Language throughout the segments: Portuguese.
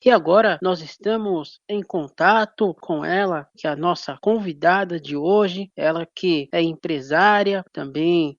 E agora nós estamos em contato com ela, que é a nossa convidada de hoje, ela que é empresária, também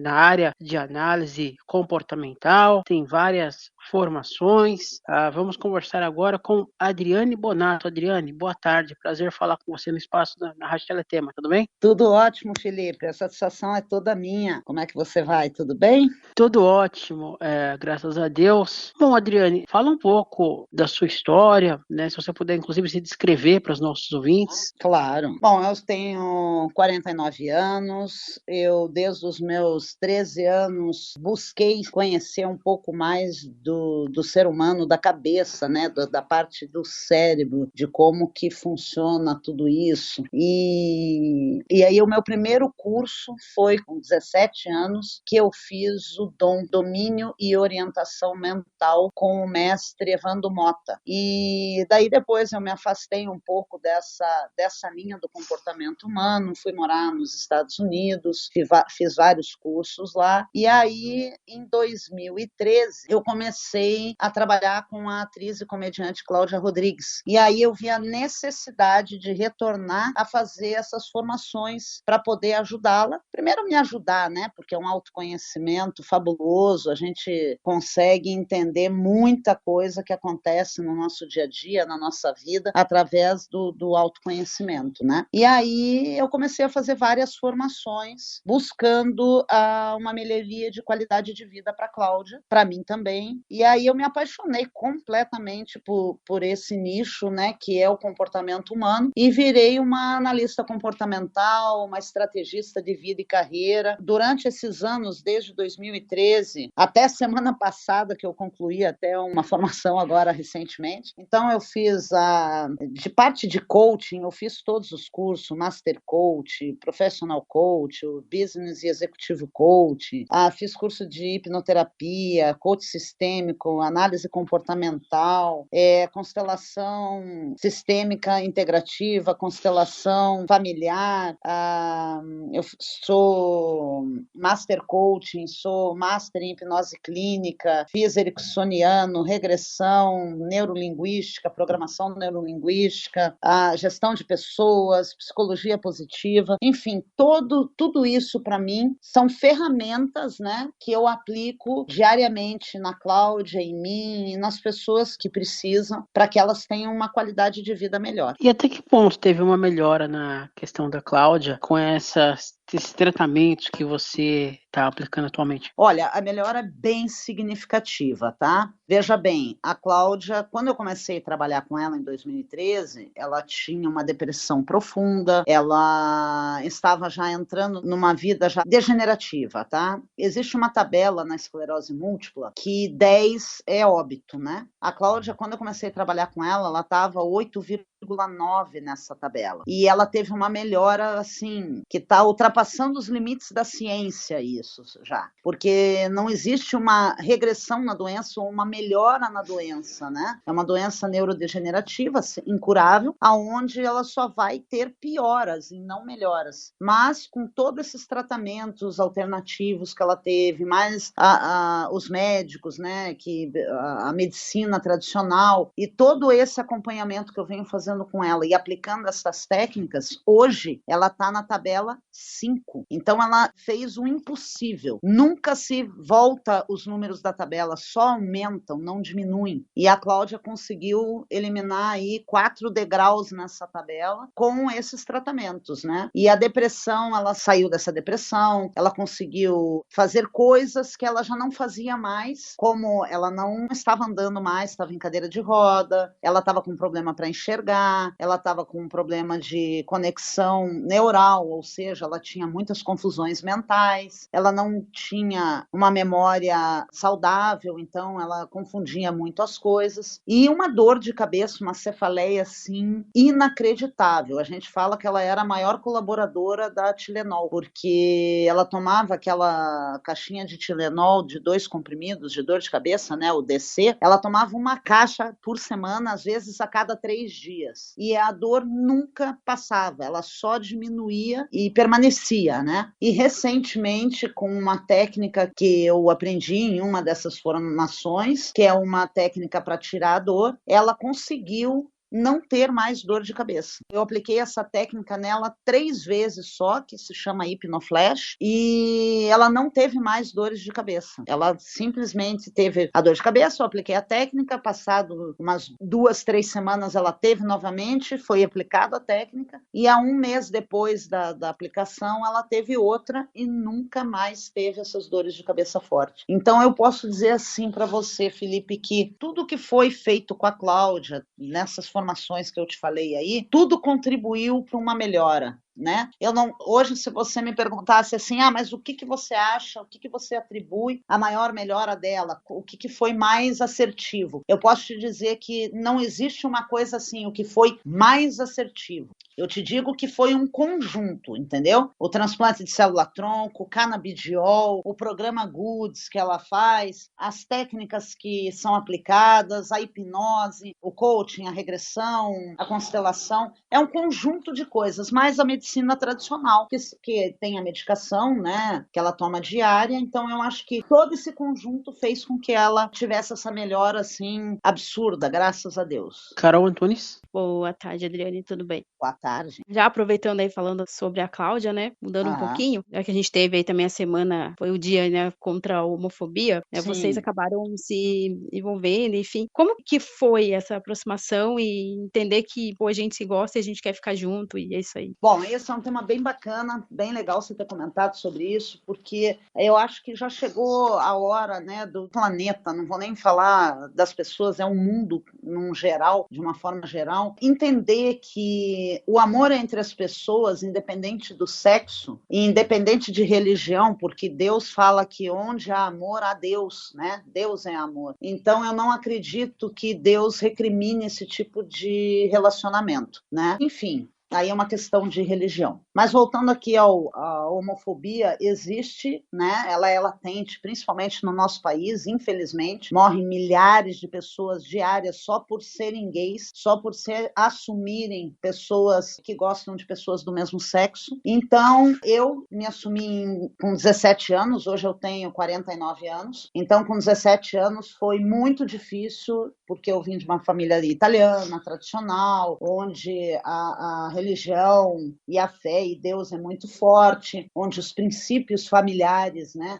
na área de análise comportamental, tem várias formações. Vamos conversar agora com Adriane Bonato. Adriane, boa tarde, prazer falar com você no espaço na Rádio Teletema, tudo bem? Tudo ótimo, Felipe. A satisfação é toda minha. Como é que você vai? Tudo bem? Tudo ótimo, graças a Deus. Bom, Adriane, fala um pouco da sua história, né? Se você puder, inclusive, se descrever para os nossos ouvintes. Claro. Bom, eu tenho 49 anos. Eu, desde os meus 13 anos, busquei conhecer um pouco mais do ser humano, da cabeça, né? Da parte do cérebro, de como que funciona tudo isso. E aí o meu primeiro curso foi com 17 anos, que eu fiz o Domínio e Orientação Mental com o mestre Evandro Mota. E daí depois eu me afastei um pouco dessa linha do comportamento humano, fui morar nos Estados Unidos, fiz vários cursos lá, e aí em 2013 eu comecei a trabalhar com a atriz e comediante Cláudia Rodrigues, e aí eu vi a necessidade de retornar a fazer essas formações para poder ajudá-la, primeiro me ajudar, né, porque é um autoconhecimento fabuloso, a gente consegue entender muita coisa que acontece no nosso dia a dia, na nossa vida, através do autoconhecimento, né? E aí eu comecei a fazer várias formações, buscando uma melhoria de qualidade de vida para a Cláudia, para mim também. E aí eu me apaixonei completamente por esse nicho, né, que é o comportamento humano, e virei uma analista comportamental, uma estrategista de vida e carreira. Durante esses anos, desde 2013 até semana passada, que eu concluí até uma formação agora recentemente. Então eu fiz de parte de coaching, eu fiz todos os cursos, Master Coach, Professional Coach, Business e Executivo Coach, fiz curso de hipnoterapia, coach sistêmico, análise comportamental, constelação sistêmica integrativa, constelação familiar, eu sou Master Coaching, sou Master em hipnose clínica, fiz ericksoniano, regressão, neurolinguística, programação neurolinguística, a gestão de pessoas, psicologia positiva, enfim, tudo isso para mim são ferramentas, né, que eu aplico diariamente na Cláudia, em mim e nas pessoas que precisam para que elas tenham uma qualidade de vida melhor. E até que ponto teve uma melhora na questão da Cláudia com esses tratamentos que você está aplicando atualmente? Olha, a melhora é bem significativa, tá? Veja bem, a Cláudia, quando eu comecei a trabalhar com ela em 2013, ela tinha uma depressão profunda, ela estava já entrando numa vida já degenerativa, tá? Existe uma tabela na esclerose múltipla que 10 é óbito, né? A Cláudia, quando eu comecei a trabalhar com ela estava 8,9 nessa tabela. E ela teve uma melhora, assim, que está ultrapassando os limites da ciência, isso já. Porque não existe uma regressão na doença ou uma melhora na doença, né? É uma doença neurodegenerativa, incurável, aonde ela só vai ter pioras e não melhoras. Mas com todos esses tratamentos alternativos que ela teve, mais os médicos, né? Que a medicina tradicional e todo esse acompanhamento que eu venho fazendo com ela e aplicando essas técnicas, hoje ela está na tabela 5. Então ela fez o impossível. Nunca se volta os números da tabela, só aumentam, não diminuem. E a Cláudia conseguiu eliminar aí 4 degraus nessa tabela com esses tratamentos, né? E a depressão, ela saiu dessa depressão, ela conseguiu fazer coisas que ela já não fazia mais, como ela não estava andando mais, estava em cadeira de roda, ela estava com problema para enxergar, ela estava com um problema de conexão neural, ou seja, ela tinha muitas confusões mentais, ela não tinha uma memória saudável, então ela confundia muito as coisas, e uma dor de cabeça, uma cefaleia assim inacreditável. A gente fala que ela era a maior colaboradora da Tilenol, porque ela tomava aquela caixinha de Tilenol de 2 comprimidos de dor de cabeça, né, o DC, ela tomava uma caixa por semana, às vezes a cada 3 dias, e a dor nunca passava, ela só diminuía e permanecia inicia, né? E recentemente, com uma técnica que eu aprendi em uma dessas formações, que é uma técnica para tirar a dor, ela conseguiu não ter mais dor de cabeça. Eu apliquei essa técnica nela 3 vezes só, que se chama hipnoflash, e ela não teve mais dores de cabeça. Ela simplesmente teve a dor de cabeça, eu apliquei a técnica, passado umas 2, 3 semanas ela teve novamente, foi aplicada a técnica, e há 1 mês depois da aplicação ela teve outra e nunca mais teve essas dores de cabeça forte. Então eu posso dizer assim para você, Felipe, que tudo que foi feito com a Cláudia, nessas formações que eu te falei aí, tudo contribuiu para uma melhora. Né? Eu não, hoje, se você me perguntasse assim, mas o que você acha, o que você atribui a maior melhora dela, o que foi mais assertivo? Eu posso te dizer que não existe uma coisa assim, o que foi mais assertivo. Eu te digo que foi um conjunto, entendeu? O transplante de célula-tronco, o canabidiol, o programa Goods que ela faz, as técnicas que são aplicadas, a hipnose, o coaching, a regressão, a constelação, é um conjunto de coisas, mas a medicina tradicional, que tem a medicação, né, que ela toma diária, então eu acho que todo esse conjunto fez com que ela tivesse essa melhora, assim, absurda, graças a Deus. Carol Antunes? Boa tarde, Adriane, tudo bem? Boa tarde. Já aproveitando aí, falando sobre a Cláudia, né, mudando um pouquinho, já que a gente teve aí também a semana, foi o dia, né, contra a homofobia, né, vocês acabaram se envolvendo, enfim. Como que foi essa aproximação e entender que, pô, a gente se gosta e a gente quer ficar junto e é isso aí? Bom, esse é um tema bem bacana, bem legal você ter comentado sobre isso, porque eu acho que já chegou a hora, né, do planeta, não vou nem falar das pessoas, é um mundo num geral, de uma forma geral, entender que o amor entre as pessoas, independente do sexo, e independente de religião, porque Deus fala que onde há amor, há Deus, né? Deus é amor. Então, eu não acredito que Deus recrimine esse tipo de relacionamento, né? Enfim, aí é uma questão de religião. Mas voltando aqui à homofobia, existe, né? Ela é latente, principalmente no nosso país, infelizmente. Morrem milhares de pessoas diárias só por serem gays, só por assumirem pessoas que gostam de pessoas do mesmo sexo. Então, eu me assumi com 17 anos, hoje eu tenho 49 anos. Então, com 17 anos foi muito difícil, porque eu vim de uma família italiana, tradicional, onde a religião e a fé e Deus é muito forte, onde os princípios familiares, né,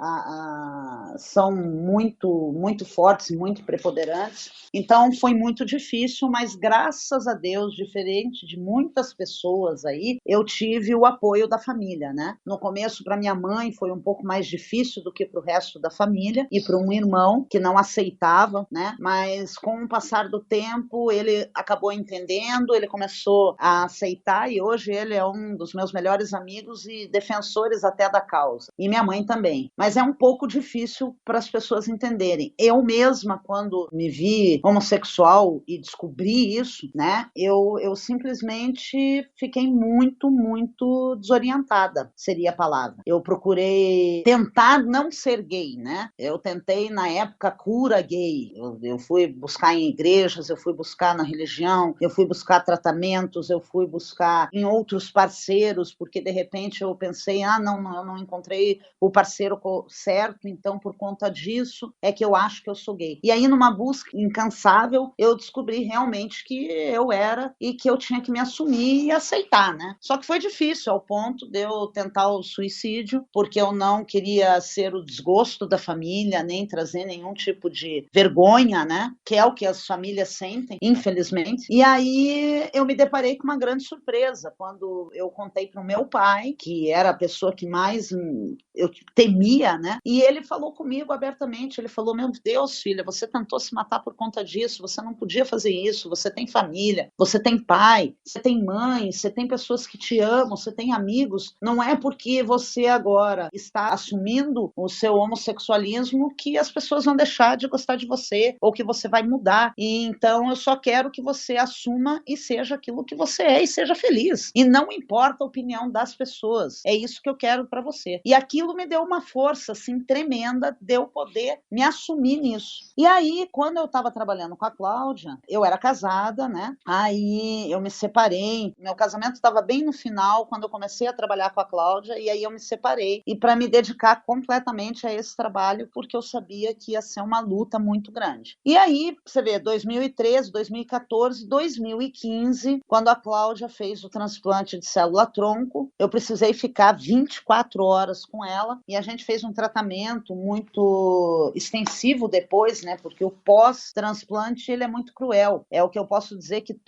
são muito, muito fortes, muito preponderantes. Então foi muito difícil, mas graças a Deus, diferente de muitas pessoas aí, eu tive o apoio da família, né? No começo, para minha mãe, foi um pouco mais difícil do que para o resto da família e para um irmão que não aceitava, né? Mas com o passar do tempo, ele acabou entendendo, ele começou a aceitar e hoje ele é um dos meus melhores amigos e defensores até da causa. E minha mãe também. Mas é um pouco difícil para as pessoas entenderem. Eu mesma, quando me vi homossexual e descobri isso, né, eu simplesmente fiquei muito, muito desorientada, seria a palavra. Eu procurei tentar não ser gay, né? Eu tentei, na época, cura gay. Eu fui buscar em igrejas, eu fui buscar na religião, eu fui buscar tratamentos, eu fui buscar em outros parceiros, porque de repente eu pensei, não, eu não encontrei o parceiro certo, então por conta disso é que eu acho que eu sou gay. E aí numa busca incansável, eu descobri realmente que eu era e que eu tinha que me assumir e aceitar, né? Só que foi difícil, ao ponto de eu tentar o suicídio, porque eu não queria ser o desgosto da família, nem trazer nenhum tipo de vergonha, né? Que é o que as famílias sentem, infelizmente. E aí eu me deparei com uma grande surpresa quando eu contei para o meu pai, que era a pessoa que mais eu temia, né? E ele falou comigo abertamente, ele falou, meu Deus, filha, você tentou se matar por conta disso, você não podia fazer isso, você tem família, você tem pai, você tem mãe, você tem pessoas que te amam, você tem amigos, não é porque você agora está assumindo o seu homossexualismo que as pessoas vão deixar de gostar de você, ou que você vai mudar, e então eu só quero que você assuma e seja aquilo que você é e seja feliz. E não importa a opinião das pessoas. É isso que eu quero para você. E aquilo aquilo me deu uma força, assim, tremenda de eu poder me assumir nisso. E aí, quando eu estava trabalhando com a Cláudia, eu era casada, né? Aí eu me separei, meu casamento estava bem no final, quando eu comecei a trabalhar com a Cláudia, e aí eu me separei, e para me dedicar completamente a esse trabalho, porque eu sabia que ia ser uma luta muito grande. E aí, você vê, 2013, 2014, 2015, quando a Cláudia fez o transplante de célula-tronco, eu precisei ficar 24 horas com ela, e a gente fez um tratamento muito extensivo depois, né? Porque o pós-transplante, ele é muito cruel. É o que eu posso dizer, que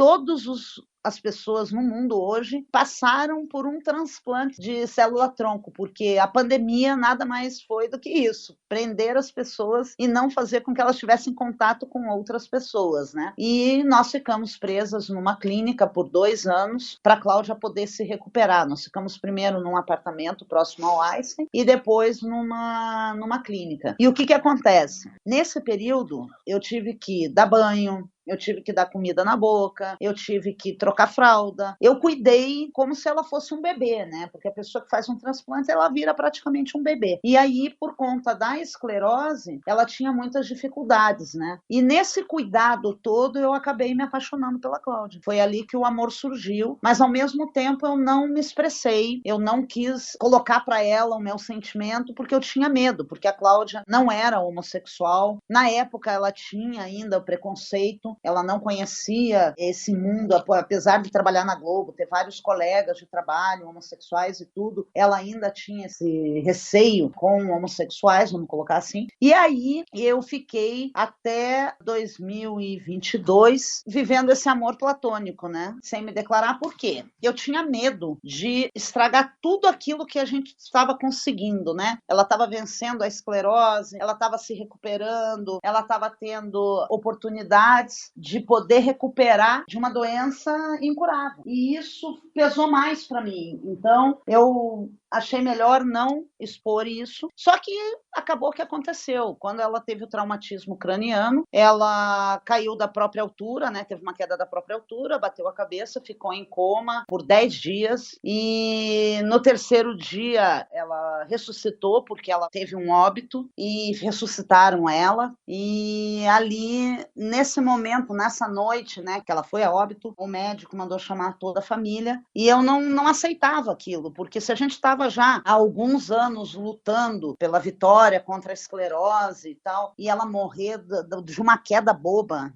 as pessoas no mundo hoje passaram por um transplante de célula-tronco, porque a pandemia nada mais foi do que isso, prender as pessoas e não fazer com que elas tivessem contato com outras pessoas, né? E nós ficamos presas numa clínica por 2 anos para a Cláudia poder se recuperar. Nós ficamos primeiro num apartamento próximo ao Einstein e depois numa clínica. E o que acontece? Nesse período, eu tive que dar banho, eu tive que dar comida na boca, eu tive que trocar fralda. Eu cuidei como se ela fosse um bebê, né? Porque a pessoa que faz um transplante, ela vira praticamente um bebê. E aí, por conta da esclerose, ela tinha muitas dificuldades, né? E nesse cuidado todo, eu acabei me apaixonando pela Cláudia. Foi ali que o amor surgiu, mas ao mesmo tempo eu não me expressei, eu não quis colocar para ela o meu sentimento, porque eu tinha medo, porque a Cláudia não era homossexual. Na época, ela tinha ainda o preconceito, ela não conhecia esse mundo, apesar de trabalhar na Globo, ter vários colegas de trabalho homossexuais e tudo, ela ainda tinha esse receio com homossexuais, vamos colocar assim. E aí eu fiquei até 2022 vivendo esse amor platônico, né? Sem me declarar. Por quê? Eu tinha medo de estragar tudo aquilo que a gente estava conseguindo, né? Ela estava vencendo a esclerose, ela estava se recuperando, ela estava tendo oportunidades de poder recuperar de uma doença incurável. E isso pesou mais para mim. Então, eu achei melhor não expor isso. Só que acabou que aconteceu. Quando ela teve o traumatismo craniano, ela caiu da própria altura, né? Teve uma queda da própria altura, bateu a cabeça, ficou em coma por 10 dias. E no terceiro dia, ela ressuscitou, porque ela teve um óbito, e ressuscitaram ela. E ali, nesse momento, nessa noite, né, que ela foi a óbito, o médico mandou chamar toda a família. E eu não aceitava aquilo, porque se a gente estava já há alguns anos lutando pela vitória contra a esclerose e tal, e ela morrer de uma queda boba,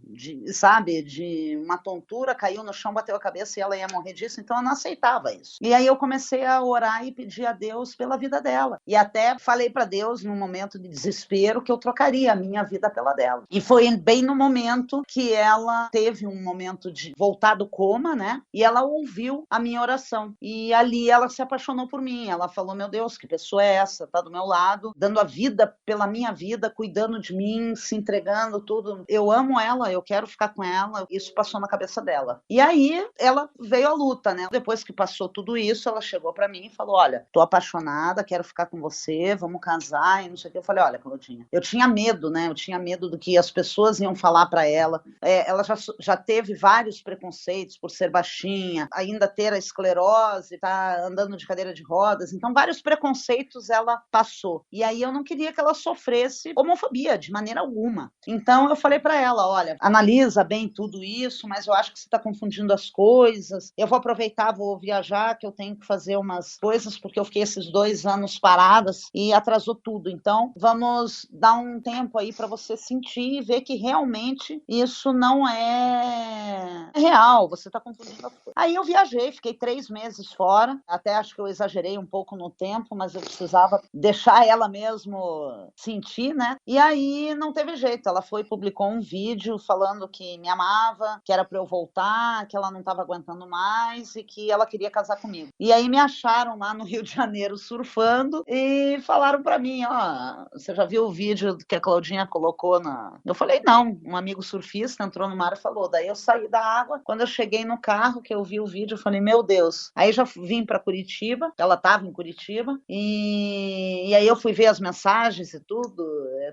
sabe, de uma tontura, caiu no chão, bateu a cabeça e ela ia morrer disso, então eu não aceitava isso. E aí eu comecei a orar e pedir a Deus pela vida dela. E até falei para Deus, num momento de desespero, que eu trocaria a minha vida pela dela. E foi bem no momento que ela teve um momento de voltar do coma, né? E ela ouviu a minha oração. E ali ela se apaixonou por mim. Ela falou: meu Deus, que pessoa é essa? Tá do meu lado, dando a vida pela minha vida, cuidando de mim, se entregando tudo. Eu amo ela, eu quero ficar com ela. Isso passou na cabeça dela. E aí ela veio à luta, né? Depois que passou tudo isso, ela chegou para mim e falou: olha, tô apaixonada, quero ficar com você, vamos casar e não sei o que. Eu falei: olha, Claudinha, eu tinha medo, né? Eu tinha medo do que as pessoas iam falar para ela. Ela já teve vários preconceitos por ser baixinha, ainda ter a esclerose, tá andando de cadeira de rodas, então vários preconceitos ela passou. E aí eu não queria que ela sofresse homofobia de maneira alguma. Então eu falei para ela: olha, analisa bem tudo isso, mas eu acho que você está confundindo as coisas. Eu vou aproveitar, vou viajar, que eu tenho que fazer umas coisas, porque eu fiquei esses 2 anos paradas e atrasou tudo. Então vamos dar um tempo aí para você sentir e ver que realmente isso não é real, você está confundindo as coisas. Aí eu viajei, fiquei 3 meses fora, até acho que eu exagerei um pouco no tempo, mas eu precisava deixar ela mesmo sentir, né? E aí não teve jeito, ela foi e publicou um vídeo falando que me amava, que era para eu voltar, que ela não estava aguentando mais e que ela queria casar comigo. E aí me acharam lá no Rio de Janeiro surfando e falaram para mim: ó, você já viu o vídeo que a Claudinha colocou na... Eu falei: não, um amigo surfista entrou no mar e falou. Daí eu saí da água água. Quando eu cheguei no carro, que eu vi o vídeo, eu falei, meu Deus. Aí já vim para Curitiba, ela estava em Curitiba, e aí eu fui ver as mensagens e tudo,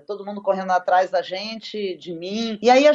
todo mundo correndo atrás da gente, de mim. E aí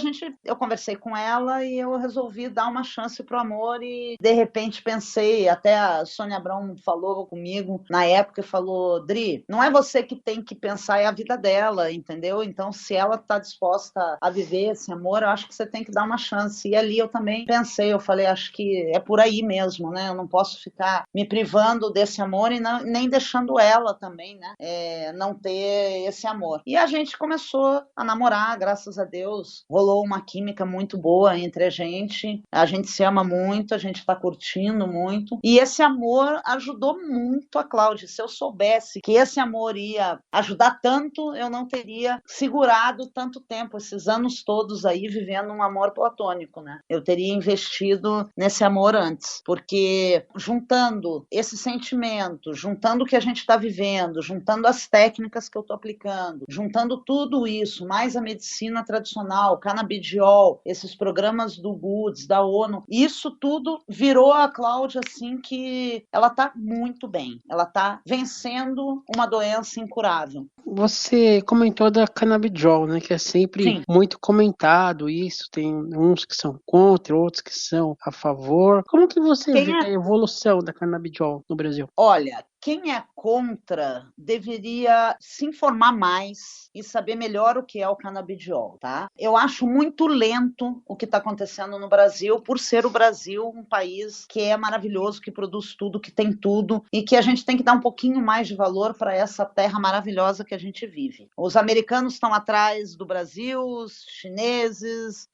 eu conversei com ela e eu resolvi dar uma chance pro amor e de repente pensei, até a Sônia Abrão falou comigo na época e falou, Dri, não é você que tem que pensar, é a vida dela, entendeu? Então se ela está disposta a viver esse amor, eu acho que você tem que dar uma chance. E ali eu também pensei, eu falei, acho que é por aí mesmo, né? Eu não posso ficar me privando desse amor e nem deixando ela também, né? Não ter esse amor. E a gente começou a namorar, graças a Deus, rolou uma química muito boa entre a gente se ama muito, a gente está curtindo muito, e esse amor ajudou muito a Cláudia. Se eu soubesse que esse amor ia ajudar tanto, eu não teria segurado tanto tempo, esses anos todos aí, vivendo um amor platônico, né? Eu teria investido nesse amor antes, porque juntando esse sentimento, juntando o que a gente está vivendo, juntando as técnicas que eu estou aplicando, juntando tudo isso, mais a medicina tradicional, canabidiol, esses programas do GUDS, da ONU, isso tudo virou a Cláudia assim que ela está muito bem, ela está vencendo uma doença incurável. Você comentou da canabidiol, né, que é sempre Sim. muito comentado isso, tem uns que são contra, outros que são a favor. Como que você vê a evolução da canabidiol no Brasil? Olha, quem é contra deveria se informar mais e saber melhor o que é o canabidiol, tá? Eu acho muito lento o que está acontecendo no Brasil, por ser o Brasil um país que é maravilhoso, que produz tudo, que tem tudo, e que a gente tem que dar um pouquinho mais de valor para essa terra maravilhosa que a gente vive. Os americanos estão atrás do Brasil, os chineses,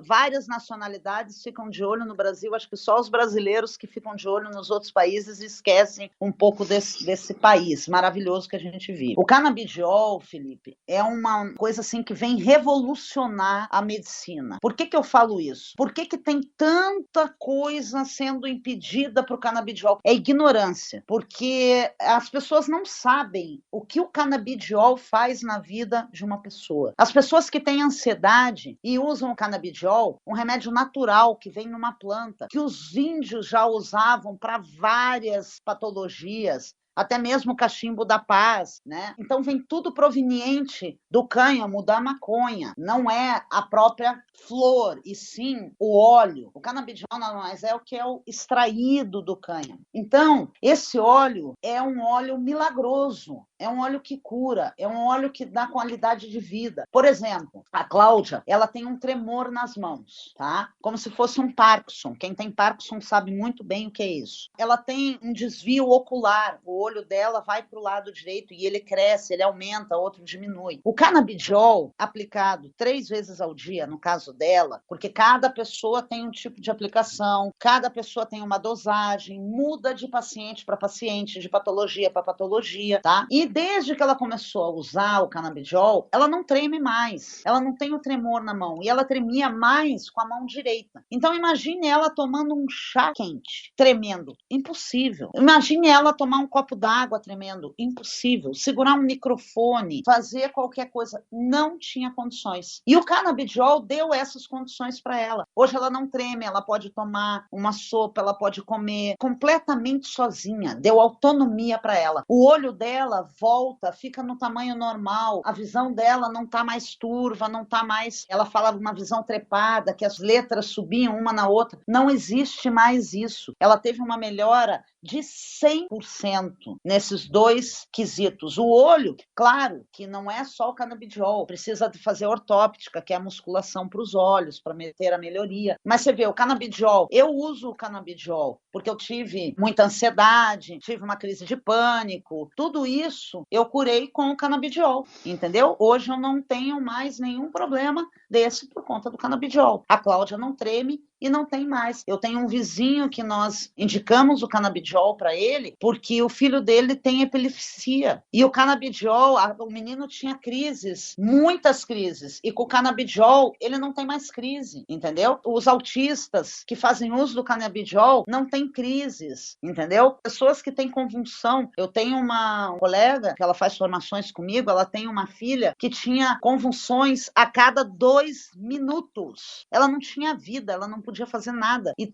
várias nacionalidades ficam de olho no Brasil, acho que só os brasileiros que ficam de olho nos outros países e esquecem um pouco desse país maravilhoso que a gente vive. O canabidiol, Felipe, é uma coisa assim que vem revolucionar a medicina. Por que eu falo isso? Por que tem tanta coisa sendo impedida para o canabidiol? É ignorância, porque as pessoas não sabem o que o canabidiol faz na vida de uma pessoa. As pessoas que têm ansiedade e usam o canabidiol, um remédio natural que vem numa planta, que os índios já usavam para várias patologias, até mesmo o cachimbo da paz, né? Então vem tudo proveniente do cânhamo, da maconha. Não é a própria flor, e sim o óleo. O canabidiol nada mais é o que é o extraído do cânhamo. Então, esse óleo é um óleo milagroso. É um óleo que cura, é um óleo que dá qualidade de vida. Por exemplo, a Cláudia, ela tem um tremor nas mãos, tá? Como se fosse um Parkinson. Quem tem Parkinson sabe muito bem o que é isso. Ela tem um desvio ocular, o olho dela vai para o lado direito e ele cresce, ele aumenta, outro diminui. O canabidiol, aplicado 3 vezes ao dia, no caso dela, porque cada pessoa tem um tipo de aplicação, cada pessoa tem uma dosagem, muda de paciente para paciente, de patologia para patologia, tá? E desde que ela começou a usar o canabidiol, ela não treme mais, ela não tem o tremor na mão, e ela tremia mais com a mão direita. Então imagine ela tomando um chá quente, tremendo, impossível. Imagine ela tomar um copo d'água tremendo, impossível. Segurar um microfone, fazer qualquer coisa, não tinha condições. E o canabidiol deu essas condições para ela. Hoje ela não treme, ela pode tomar uma sopa, ela pode comer completamente sozinha, deu autonomia para ela. O olho dela volta, fica no tamanho normal, a visão dela não tá mais turva, não tá mais, ela fala uma visão trepada, que as letras subiam uma na outra, não existe mais isso. Ela teve uma melhora de 100% nesses 2 quesitos. O olho, claro, que não é só o canabidiol, precisa de fazer ortóptica, que é a musculação para os olhos, para ter a melhoria. Mas você vê, o canabidiol, eu uso o canabidiol porque eu tive muita ansiedade, tive uma crise de pânico, tudo isso eu curei com o canabidiol, entendeu? Hoje eu não tenho mais nenhum problema desse por conta do canabidiol. A Cláudia não treme e não tem mais. Eu tenho um vizinho que nós indicamos o canabidiol para ele porque o filho dele tem epilepsia. E o canabidiol, o menino tinha crises, muitas crises. E com o canabidiol, ele não tem mais crise, entendeu? Os autistas que fazem uso do canabidiol não têm crises, entendeu? Pessoas que têm convulsão. Eu tenho uma colega que ela faz formações comigo, ela tem uma filha que tinha convulsões a cada 2 2 minutos. Ela não tinha vida, ela não podia fazer nada. E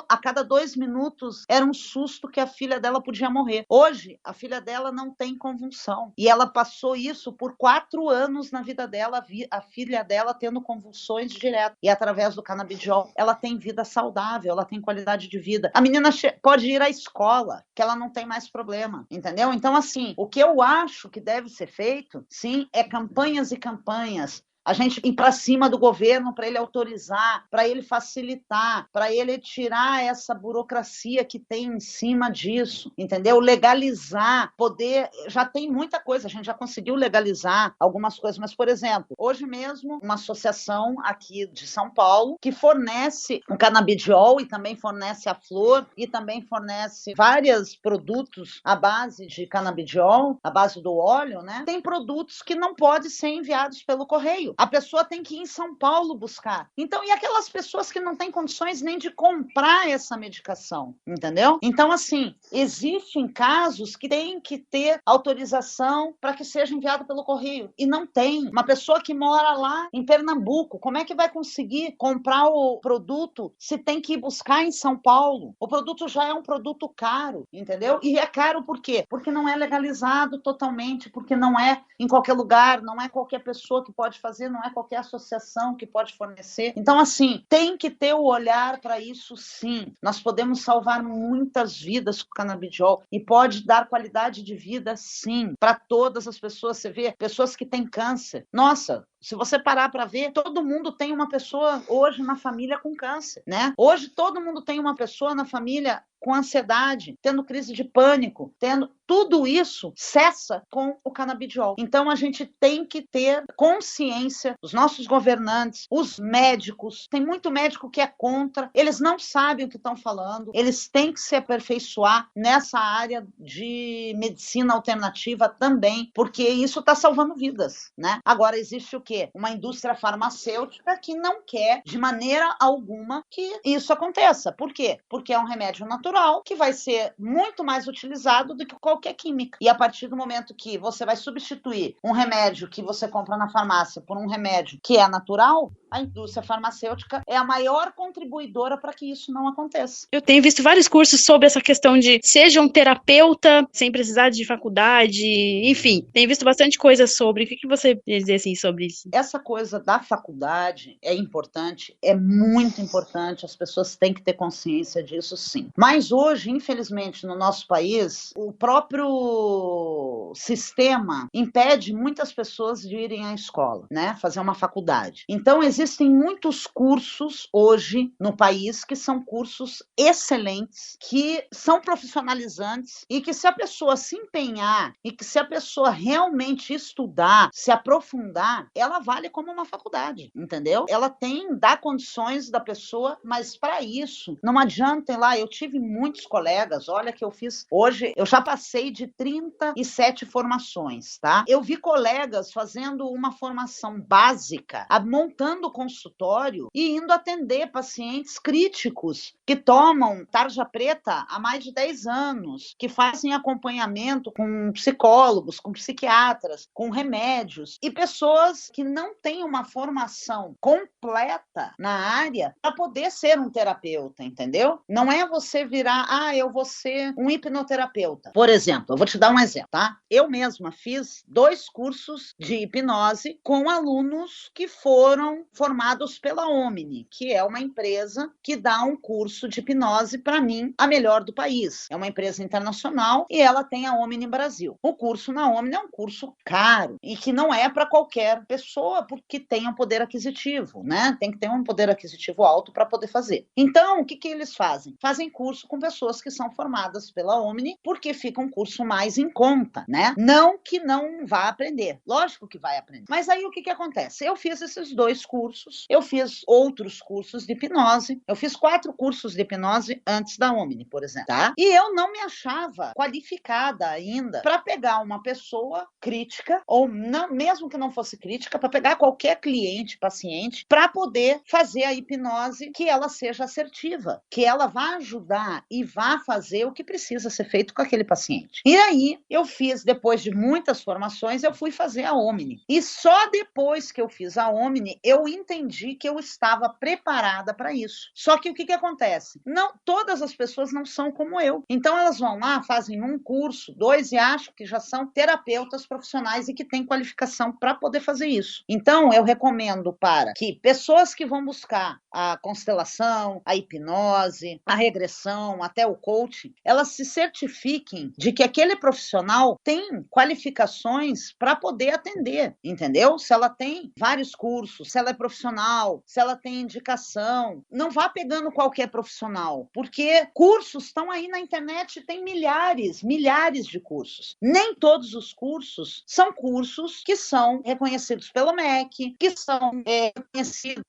a cada 2 minutos era um susto que a filha dela podia morrer. Hoje, a filha dela não tem convulsão. E ela passou isso por 4 anos na vida dela, a filha dela tendo convulsões direto. E através do canabidiol, ela tem vida saudável, ela tem qualidade de vida. A menina pode ir à escola, que ela não tem mais problema, entendeu? Então, assim, o que eu acho que deve ser feito, sim, é campanhas e campanhas. A gente ir para cima do governo para ele autorizar, para ele facilitar, para ele tirar essa burocracia que tem em cima disso, entendeu? Legalizar, poder... Já tem muita coisa, a gente já conseguiu legalizar algumas coisas, mas, por exemplo, hoje mesmo, uma associação aqui de São Paulo que fornece o canabidiol e também fornece a flor e também fornece vários produtos à base de canabidiol, à base do óleo, né? Tem produtos que não podem ser enviados pelo correio. A pessoa tem que ir em São Paulo buscar. Então, e aquelas pessoas que não têm condições nem de comprar essa medicação, entendeu? Então, assim, existem casos que tem que ter autorização para que seja enviado pelo correio. E não tem. Uma pessoa que mora lá em Pernambuco, como é que vai conseguir comprar o produto se tem que ir buscar em São Paulo? O produto já é um produto caro, entendeu? E é caro por quê? Porque não é legalizado totalmente, porque não é em qualquer lugar, não é qualquer pessoa que pode fazer, não é qualquer associação que pode fornecer. Então, assim, tem que ter o olhar para isso, sim. Nós podemos salvar muitas vidas com o canabidiol e pode dar qualidade de vida, sim, para todas as pessoas. Você vê pessoas que têm câncer. Nossa, se você parar para ver, todo mundo tem uma pessoa hoje na família com câncer, né? Hoje todo mundo tem uma pessoa na família com ansiedade, tendo crise de pânico, tendo tudo isso cessa com o canabidiol. Então a gente tem que ter consciência, os nossos governantes, os médicos, tem muito médico que é contra, eles não sabem o que estão falando, eles têm que se aperfeiçoar nessa área de medicina alternativa também, porque isso está salvando vidas, né? Agora existe o quê? Uma indústria farmacêutica que não quer de maneira alguma que isso aconteça. Por quê? Porque é um remédio natural que vai ser muito mais utilizado do que qualquer química. E a partir do momento que você vai substituir um remédio que você compra na farmácia por um remédio que é natural, a indústria farmacêutica é a maior contribuidora para que isso não aconteça. Eu tenho visto vários cursos sobre essa questão de seja um terapeuta sem precisar de faculdade, enfim, tenho visto bastante coisa sobre. O que você diz assim sobre isso? Essa coisa da faculdade é importante, é muito importante, as pessoas têm que ter consciência disso, sim. Mas hoje, infelizmente, no nosso país, o próprio sistema impede muitas pessoas de irem à escola, né? Fazer uma faculdade. Então, existem muitos cursos hoje no país que são cursos excelentes, que são profissionalizantes e que se a pessoa se empenhar e que se a pessoa realmente estudar, se aprofundar, ela vale como uma faculdade, entendeu? Ela dá condições da pessoa, mas para isso, não adianta ir lá, eu tive muitos colegas, olha que eu fiz, hoje eu já passei de 37 formações, tá? Eu vi colegas fazendo uma formação básica, montando consultório e indo atender pacientes críticos que tomam tarja preta há mais de 10 anos, que fazem acompanhamento com psicólogos, com psiquiatras, com remédios, e pessoas que não têm uma formação completa na área para poder ser um terapeuta, entendeu? Não é você virar, eu vou ser um hipnoterapeuta. Por exemplo, eu vou te dar um exemplo, tá? Eu mesma fiz 2 cursos de hipnose com alunos que foram formados pela Omni, que é uma empresa que dá um curso de hipnose para mim, a melhor do país. É uma empresa internacional e ela tem a Omni Brasil. O curso na Omni é um curso caro e que não é para qualquer pessoa porque tem um poder aquisitivo, né? Tem que ter um poder aquisitivo alto para poder fazer. Então, o que eles fazem? Fazem curso com pessoas que são formadas pela Omni porque fica um curso mais em conta, né? Não que não vá aprender. Lógico que vai aprender. Mas aí o que acontece? Eu fiz esses 2 cursos, eu fiz outros cursos de hipnose, eu fiz 4 cursos de hipnose antes da Omni, por exemplo, tá? E eu não me achava qualificada ainda para pegar uma pessoa crítica, ou não, mesmo que não fosse crítica, terapêutica para pegar qualquer cliente, paciente, para poder fazer a hipnose que ela seja assertiva, que ela vá ajudar e vá fazer o que precisa ser feito com aquele paciente. E aí, eu fiz, depois de muitas formações, eu fui fazer a Omni. E só depois que eu fiz a Omni, eu entendi que eu estava preparada para isso. Só que o que acontece? Não, todas as pessoas não são como eu. Então, elas vão lá, fazem um curso, 2, e acham que já são terapeutas profissionais e que têm qualificação para poder fazer isso. Então, eu recomendo para que pessoas que vão buscar a constelação, a hipnose, a regressão, até o coaching, elas se certifiquem de que aquele profissional tem qualificações para poder atender, entendeu? Se ela tem vários cursos, se ela é profissional, se ela tem indicação, não vá pegando qualquer profissional, porque cursos estão aí na internet, tem milhares de cursos. Nem todos os cursos são cursos que são reconhecidos pelo MEC, que são reconhecidos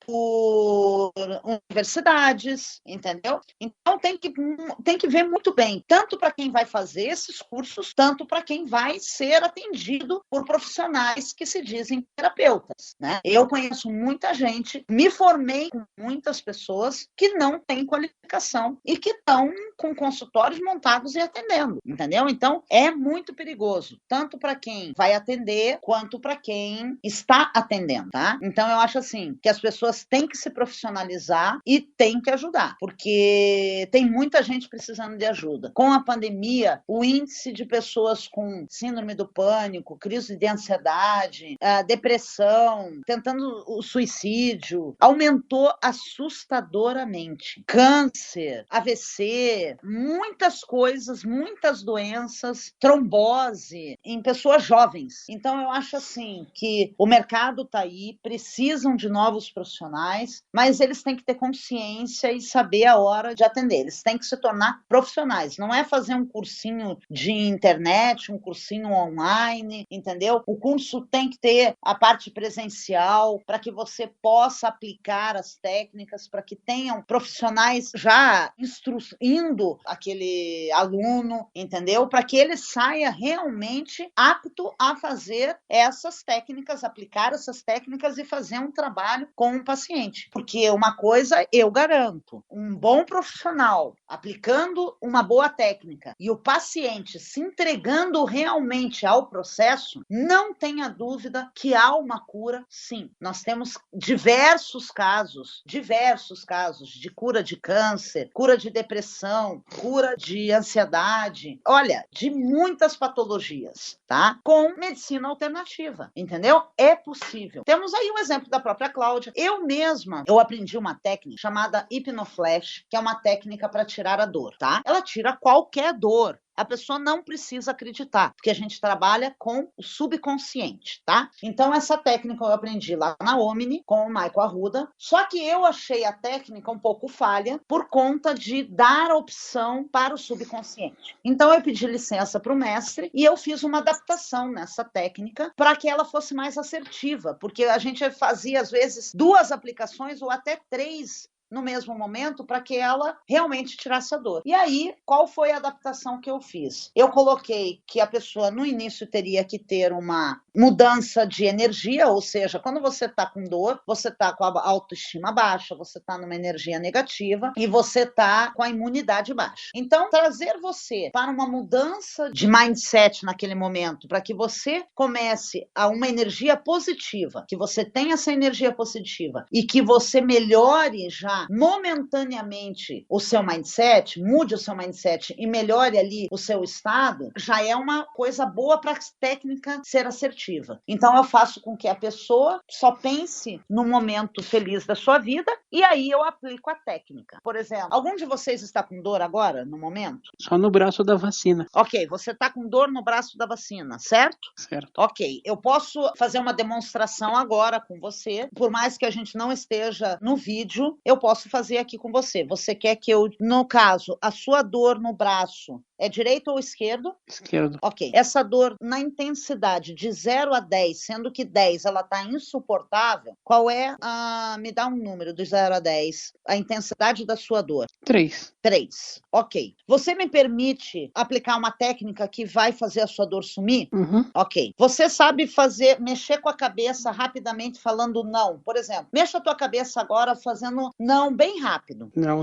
por universidades, entendeu? Então tem que ver muito bem, tanto para quem vai fazer esses cursos, tanto para quem vai ser atendido por profissionais que se dizem terapeutas, né? Eu conheço muita gente, me formei com muitas pessoas que não têm qualificação e que estão com consultórios montados e atendendo, entendeu? Então é muito perigoso, tanto para quem vai atender, quanto para quem está atendendo, tá? Então eu acho assim, que as pessoas têm que se profissionalizar e têm que ajudar, porque tem muita gente precisando de ajuda. Com a pandemia, o índice de pessoas com síndrome do pânico, crise de ansiedade, depressão, tentando o suicídio, aumentou assustadoramente. Câncer, AVC, muitas coisas, muitas doenças, trombose em pessoas jovens. Então eu acho assim que o mercado está aí, precisam de novos profissionais, mas eles têm que ter consciência e saber a hora de atender. Eles têm que se tornar profissionais. Não é fazer um cursinho de internet, um cursinho online, entendeu? O curso tem que ter a parte presencial para que você possa aplicar as técnicas, para que tenham profissionais já instruindo aquele aluno, entendeu? Para que ele saia realmente apto a fazer essas técnicas, aplicar essas técnicas e fazer um trabalho com o paciente. Porque uma coisa eu garanto, um bom profissional aplicando uma boa técnica e o paciente se entregando realmente ao processo, não tenha dúvida que há uma cura, sim. Nós temos diversos casos de cura de câncer, cura de depressão, cura de ansiedade, olha, de muitas patologias, tá? Com medicina alternativa, entendeu? É possível. Temos aí o exemplo da própria Cláudia. Eu aprendi uma técnica chamada hipnoflash, que é uma técnica para tirar a dor, tá? Ela tira qualquer dor. A pessoa não precisa acreditar, porque a gente trabalha com o subconsciente, tá? Então, essa técnica eu aprendi lá na Omni, com o Michael Arruda, só que eu achei a técnica um pouco falha por conta de dar a opção para o subconsciente. Então, eu pedi licença para o mestre e eu fiz uma adaptação nessa técnica para que ela fosse mais assertiva, porque a gente fazia, às vezes, 2 aplicações ou até 3 no mesmo momento para que ela realmente tirasse a dor. E aí, qual foi a adaptação que eu fiz? Eu coloquei que a pessoa no início teria que ter uma mudança de energia, ou seja, quando você está com dor, você está com a autoestima baixa, você está numa energia negativa e você está com a imunidade baixa. Então, trazer você para uma mudança de mindset naquele momento, para que você comece a uma energia positiva, que você tenha essa energia positiva e que você melhore já momentaneamente o seu mindset, mude o seu mindset e melhore ali o seu estado, já é uma coisa boa para a técnica ser assertiva. Então eu faço com que a pessoa só pense no momento feliz da sua vida e aí eu aplico a técnica. Por exemplo, algum de vocês está com dor agora, no momento? Só no braço da vacina. Ok, você está com dor no braço da vacina, certo? Certo. Ok, eu posso fazer uma demonstração agora com você, por mais que a gente não esteja no vídeo, eu posso fazer aqui com você. Você quer que eu, no caso, a sua dor no braço, é direito ou esquerdo? Esquerdo. Ok. Essa dor na intensidade de 0 a 10, sendo que 10 ela está insuportável, qual é me dá um número de 0 a 10, a intensidade da sua dor? 3. 3. Ok. Você me permite aplicar uma técnica que vai fazer a sua dor sumir? Uhum. Ok. Você sabe mexer com a cabeça rapidamente falando não. Por exemplo, mexa a tua cabeça agora fazendo não bem rápido. Não.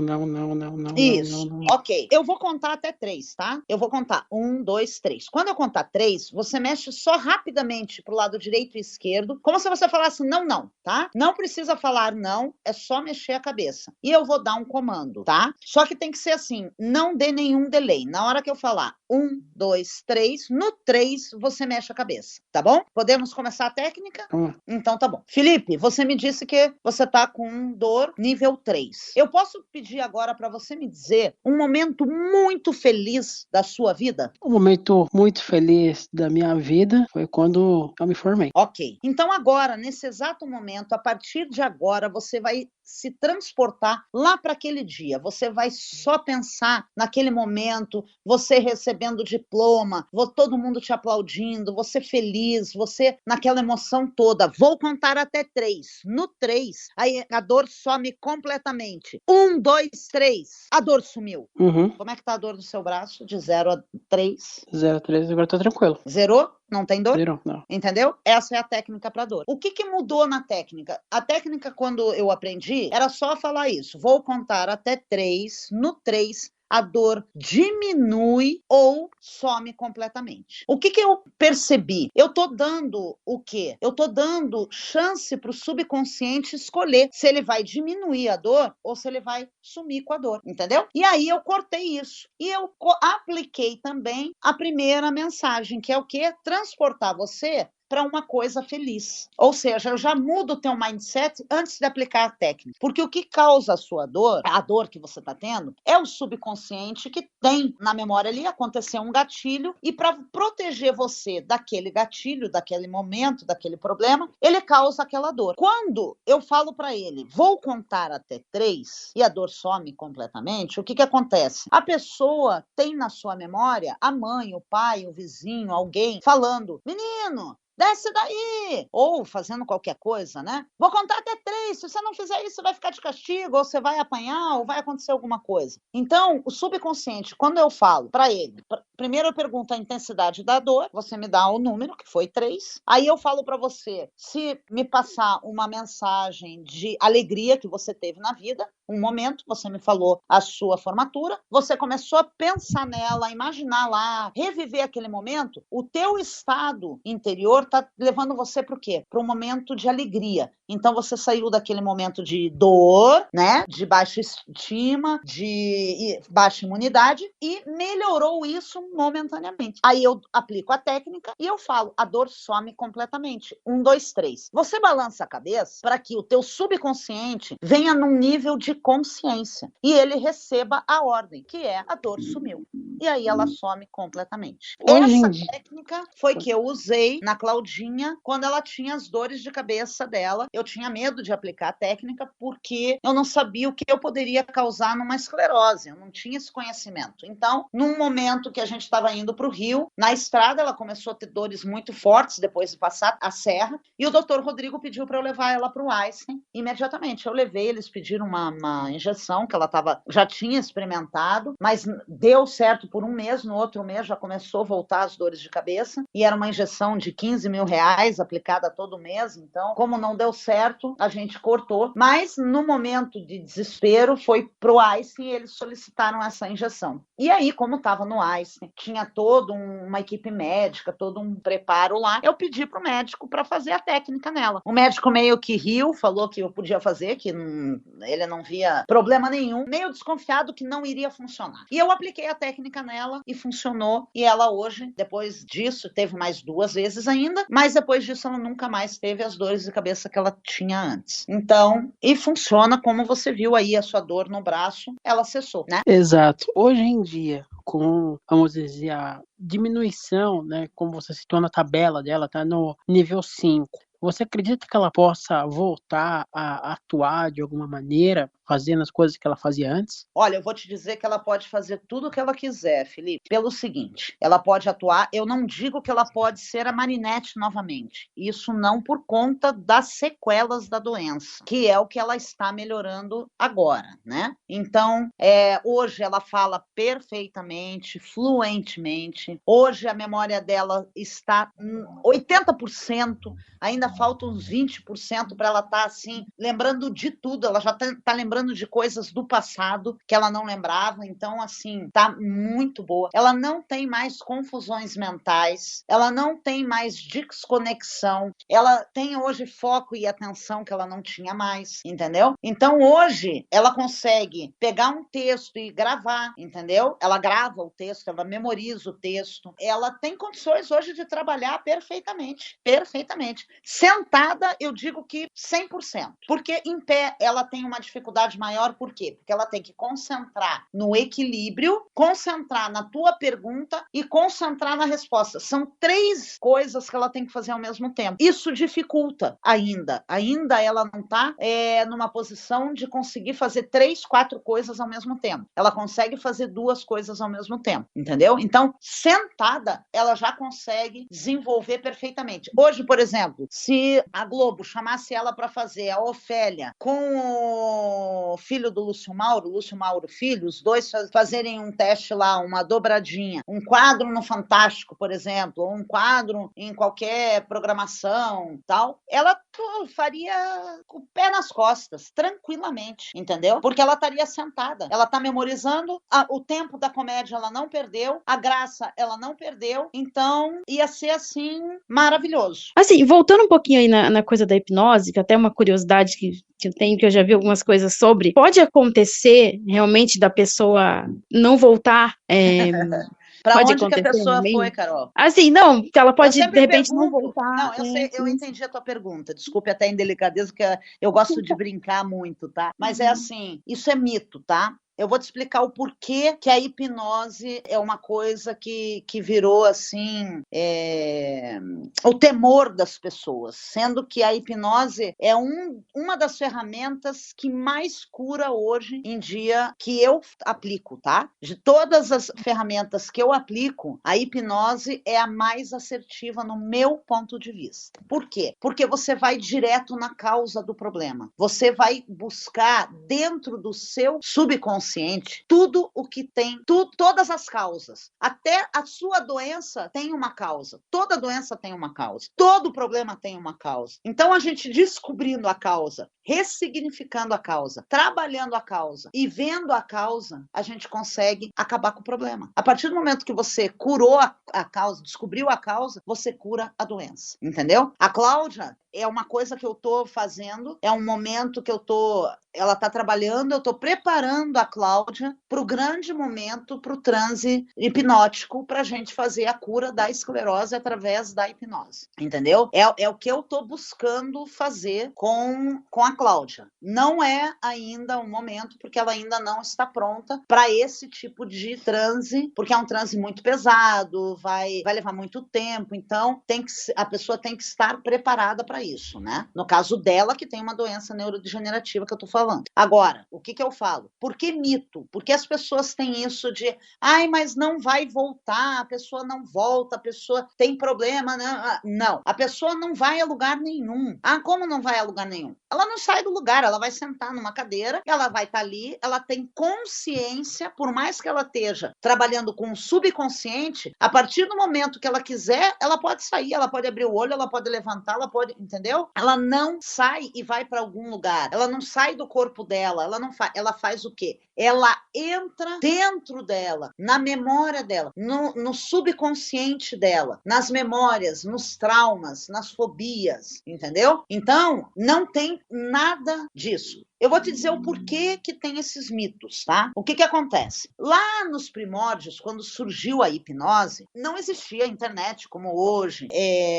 Isso. Não. Ok. Eu vou contar até 3, tá? Eu vou contar 1, 2, 3. Quando eu contar 3, você mexe só rapidamente pro lado direito e esquerdo, como se você falasse não, tá? Não precisa falar não, é só mexer a cabeça. E eu vou dar um comando, tá? Só que tem que ser assim, não dê nenhum delay. Na hora que eu falar 1, 2, 3, no 3 você mexe a cabeça, tá bom? Podemos começar a técnica? Vamos lá. Então tá bom. Felipe, você me disse que você tá com dor nível 3. Eu posso pedir agora para você me dizer um momento muito feliz da sua vida? Um momento muito feliz da minha vida foi quando eu me formei. Ok. Então agora, nesse exato momento, a partir de agora, você vai se transportar lá para aquele dia. Você vai só pensar naquele momento, você recebendo o diploma, todo mundo te aplaudindo, você feliz, você naquela emoção toda. Vou contar até 3. No 3, aí a dor some completamente. 1, 2, 3. A dor sumiu. Uhum. Como é que tá a dor do seu braço? De 0 a 3? 0 a 3, agora tô tranquilo. Zerou? Não tem dor? Zerou? Não. Entendeu? Essa é a técnica para dor. O que mudou na técnica? A técnica, quando eu aprendi, era só falar isso. Vou contar até 3. No 3, a dor diminui ou some completamente. O que eu percebi? Eu tô dando o quê? Eu tô dando chance para o subconsciente escolher se ele vai diminuir a dor ou se ele vai sumir com a dor, entendeu? E aí eu cortei isso. E eu apliquei também a primeira mensagem, que é o quê? Transportar você para uma coisa feliz. Ou seja, eu já mudo o teu mindset antes de aplicar a técnica. Porque o que causa a sua dor, a dor que você está tendo, é o subconsciente que tem na memória ali, aconteceu um gatilho, e para proteger você daquele gatilho, daquele momento, daquele problema, ele causa aquela dor. Quando eu falo para ele, vou contar até 3, e a dor some completamente, o que acontece? A pessoa tem na sua memória a mãe, o pai, o vizinho, alguém falando, menino, desce daí! Ou fazendo qualquer coisa, né? Vou contar até 3. Se você não fizer isso, você vai ficar de castigo, ou você vai apanhar, ou vai acontecer alguma coisa. Então, o subconsciente, quando eu falo para ele, primeiro eu pergunto a intensidade da dor, você me dá o número, que foi 3. Aí eu falo para você, se me passar uma mensagem de alegria que você teve na vida, um momento, você me falou a sua formatura, você começou a pensar nela, imaginar lá, reviver aquele momento, o teu estado interior está levando você para o quê? Para um momento de alegria. Então você saiu daquele momento de dor, né? De baixa estima, de baixa imunidade e melhorou isso momentaneamente. Aí eu aplico a técnica e eu falo, a dor some completamente. 1, 2, 3. Você balança a cabeça para que o teu subconsciente venha num nível de consciência e ele receba a ordem, que é a dor sumiu. E aí ela some completamente. Essa técnica foi que eu usei na Claudinha quando ela tinha as dores de cabeça dela. Eu tinha medo de aplicar a técnica porque eu não sabia o que eu poderia causar numa esclerose. Eu não tinha esse conhecimento. Então, num momento que a gente estava indo para o Rio, na estrada ela começou a ter dores muito fortes depois de passar a serra e o doutor Rodrigo pediu para eu levar ela para o Einstein. Imediatamente eu levei, eles pediram uma injeção que ela já tinha experimentado, mas deu certo por um mês, no outro mês já começou a voltar as dores de cabeça e era uma injeção de 15 mil reais aplicada todo mês, então como não deu certo, a gente cortou, mas no momento de desespero foi pro Einstein e eles solicitaram essa injeção. E aí, como estava no Einstein, tinha toda uma equipe médica, todo um preparo lá, eu pedi pro médico para fazer a técnica nela. O médico meio que riu, falou que eu podia fazer, que ele não via problema nenhum, meio desconfiado que não iria funcionar. E eu apliquei a técnica nela e funcionou, e ela hoje, depois disso, teve mais 2 vezes ainda, mas depois disso ela nunca mais teve as dores de cabeça que ela tinha antes. Então, e funciona como você viu aí, a sua dor no braço, ela cessou, né? Exato. Hoje em dia, com, vamos dizer, a diminuição, né, como você citou na tabela dela, tá no nível 5. Você acredita que ela possa voltar a atuar de alguma maneira? fazendo as coisas que ela fazia antes? Olha, eu vou te dizer que ela pode fazer tudo o que ela quiser, Felipe, pelo seguinte, ela pode atuar, eu não digo que ela pode ser a Marinette novamente, isso não por conta das sequelas da doença, que é o que ela está melhorando agora, né? Então, hoje ela fala perfeitamente, fluentemente, hoje a memória dela está 80%, ainda falta uns 20% para ela estar assim, lembrando de tudo, ela já está lembrando de coisas do passado que ela não lembrava, então assim, tá muito boa. Ela não tem mais confusões mentais, ela não tem mais desconexão, ela tem hoje foco e atenção que ela não tinha mais, entendeu? Então hoje ela consegue pegar um texto e gravar, entendeu? Ela grava o texto, ela memoriza o texto, ela tem condições hoje de trabalhar perfeitamente, perfeitamente. Sentada, eu digo que 100%, porque em pé ela tem uma dificuldade maior, por quê? Porque ela tem que concentrar no equilíbrio, concentrar na tua pergunta e concentrar na resposta. São 3 coisas que ela tem que fazer ao mesmo tempo. Isso dificulta ainda ela não está numa posição de conseguir fazer 3, 4 coisas ao mesmo tempo. Ela consegue fazer 2 coisas ao mesmo tempo, entendeu? Então, sentada, ela já consegue desenvolver perfeitamente. Hoje, por exemplo, se a Globo chamasse ela para fazer a Ofélia com o filho do Lúcio Mauro Filho, os dois fazerem um teste lá, uma dobradinha, um quadro no Fantástico, por exemplo, ou um quadro em qualquer programação, tal, ela faria com o pé nas costas, tranquilamente, entendeu? Porque ela estaria sentada, ela está memorizando, o tempo da comédia ela não perdeu, a graça ela não perdeu, então ia ser assim, maravilhoso. Assim, voltando um pouquinho aí na coisa da hipnose, que até uma curiosidade que eu tenho, que eu já vi algumas coisas sobre, pode acontecer realmente da pessoa não voltar? Para Pode onde que a acontecer pessoa realmente? foi, Carol? Assim, não, que ela pode, de repente, não pergunto, voltar. não, eu sei, eu entendi a tua pergunta, desculpe até a indelicadeza, que eu gosto de brincar muito, tá? Mas é assim, isso é mito, tá? Eu vou te explicar o porquê que a hipnose é uma coisa que virou assim o temor das pessoas, sendo que a hipnose é uma das ferramentas que mais cura hoje em dia que eu aplico, tá? De todas as ferramentas que eu aplico, a hipnose é a mais assertiva no meu ponto de vista. Por quê? Porque você vai direto na causa do problema. Você vai buscar dentro do seu subconsciente tudo o que tem, todas as causas. Até a sua doença tem uma causa. Toda doença tem uma causa. Todo problema tem uma causa. Então, a gente descobrindo a causa, ressignificando a causa, trabalhando a causa e vendo a causa, a gente consegue acabar com o problema. A partir do momento que você curou a causa, descobriu a causa, você cura a doença. Entendeu? A Cláudia é uma coisa que eu estou fazendo, é um momento que ela está trabalhando, eu estou preparando a Cláudia para o grande momento, para o transe hipnótico, para a gente fazer a cura da esclerose através da hipnose, entendeu? É o que eu estou buscando fazer com a Cláudia. Não é ainda o momento, porque ela ainda não está pronta para esse tipo de transe, porque é um transe muito pesado, vai levar muito tempo, então a pessoa tem que estar preparada para isso, né? No caso dela, que tem uma doença neurodegenerativa que eu tô falando. Agora, o que eu falo? Por que mito? Porque as pessoas têm isso de, mas não vai voltar, a pessoa não volta, a pessoa tem problema, né? Não, a pessoa não vai a lugar nenhum. Como não vai a lugar nenhum? Ela não sai do lugar, ela vai sentar numa cadeira, ela vai estar ali, ela tem consciência, por mais que ela esteja trabalhando com o subconsciente, a partir do momento que ela quiser, ela pode sair, ela pode abrir o olho, ela pode levantar, ela pode, entendeu? Ela não sai e vai para algum lugar, ela não sai do corpo dela, ela faz o quê? Ela entra dentro dela, na memória dela, no subconsciente dela, nas memórias, nos traumas, nas fobias, entendeu? Então, não tem nada disso. Eu vou te dizer o porquê que tem esses mitos, tá? O que acontece? Lá nos primórdios, quando surgiu a hipnose, não existia internet como hoje,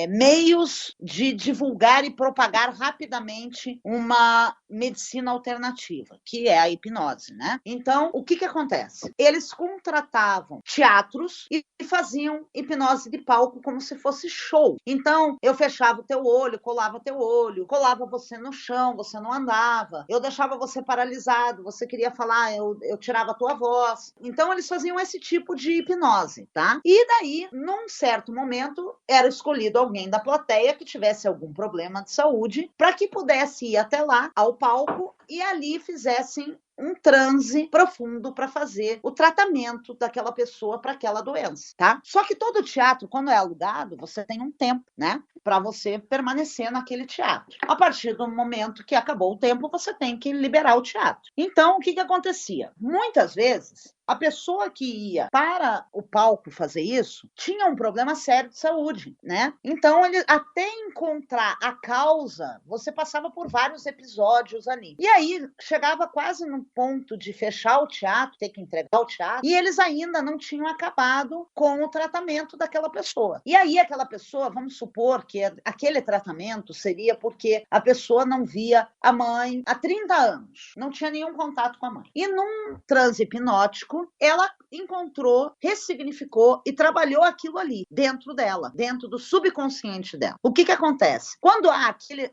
meios de divulgar e propagar rapidamente uma medicina alternativa, que é a hipnose, né? Então, o que acontece? Eles contratavam teatros e faziam hipnose de palco como se fosse show. Então, eu fechava o teu olho, colava você no chão, você não andava, eu deixava você paralisado, você queria falar, eu tirava a tua voz. Então, eles faziam esse tipo de hipnose, tá? E daí, num certo momento, era escolhido alguém da plateia que tivesse algum problema de saúde para que pudesse ir até lá, ao palco, e ali fizessem um transe profundo para fazer o tratamento daquela pessoa para aquela doença, tá? Só que todo teatro, quando é alugado, você tem um tempo, né? Para você permanecer naquele teatro. A partir do momento que acabou o tempo, você tem que liberar o teatro. Então, o que acontecia? Muitas vezes, a pessoa que ia para o palco fazer isso tinha um problema sério de saúde, né? Então, ele, até encontrar a causa, você passava por vários episódios ali. E aí, chegava quase no ponto de fechar o teatro, ter que entregar o teatro, e eles ainda não tinham acabado com o tratamento daquela pessoa. E aí, aquela pessoa, vamos supor que aquele tratamento seria porque a pessoa não via a mãe há 30 anos, não tinha nenhum contato com a mãe. E num transe hipnótico, ela encontrou, ressignificou e trabalhou aquilo ali, dentro dela, dentro do subconsciente dela. O que acontece? Quando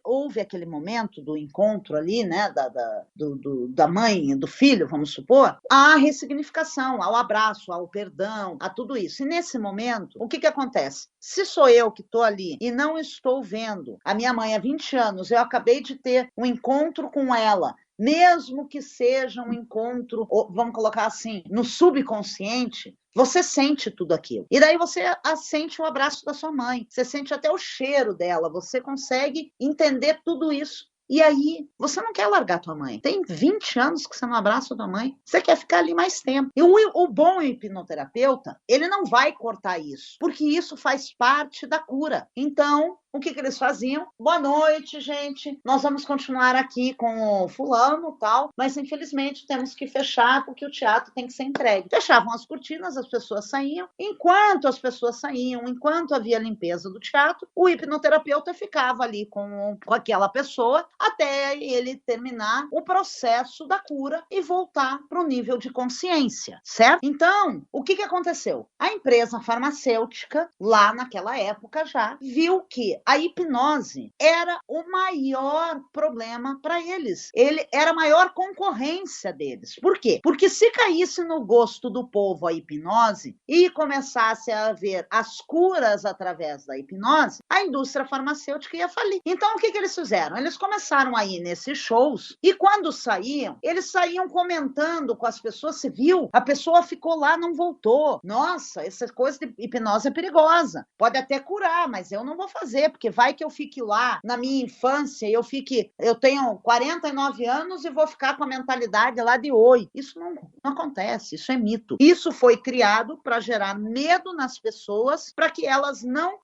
houve aquele momento do encontro ali, né, da mãe e do filho, vamos supor, há ressignificação, ao abraço, ao perdão, a tudo isso. E nesse momento, o que acontece? Se sou eu que estou ali e não estou vendo a minha mãe há 20 anos, eu acabei de ter um encontro com ela, mesmo que seja um encontro, vamos colocar assim, no subconsciente, você sente tudo aquilo. E daí você sente o abraço da sua mãe, você sente até o cheiro dela, você consegue entender tudo isso. E aí, você não quer largar tua mãe. Tem 20 anos que você não abraça tua mãe. Você quer ficar ali mais tempo. E o bom hipnoterapeuta, ele não vai cortar isso, porque isso faz parte da cura. Então, o que eles faziam? Boa noite, gente. Nós vamos continuar aqui com o fulano e tal, mas infelizmente temos que fechar porque o teatro tem que ser entregue. Fechavam as cortinas, as pessoas saíam. Enquanto as pessoas saíam, enquanto havia limpeza do teatro, o hipnoterapeuta ficava ali com aquela pessoa até ele terminar o processo da cura e voltar para o nível de consciência, certo? Então, o que aconteceu? A empresa farmacêutica, lá naquela época já, viu que a hipnose era o maior problema para eles. Ele era a maior concorrência deles. Por quê? Porque se caísse no gosto do povo a hipnose e começasse a haver as curas através da hipnose, a indústria farmacêutica ia falir. Então, o que eles fizeram? Eles começaram a ir nesses shows e quando saíam, eles saíam comentando com as pessoas, se viu? A pessoa ficou lá, não voltou. Nossa, essa coisa de hipnose é perigosa. Pode até curar, mas eu não vou fazer, porque vai que eu fique lá na minha infância, eu tenho 49 anos e vou ficar com a mentalidade lá de oi. Isso não acontece, isso é mito. Isso foi criado para gerar medo nas pessoas, para que elas não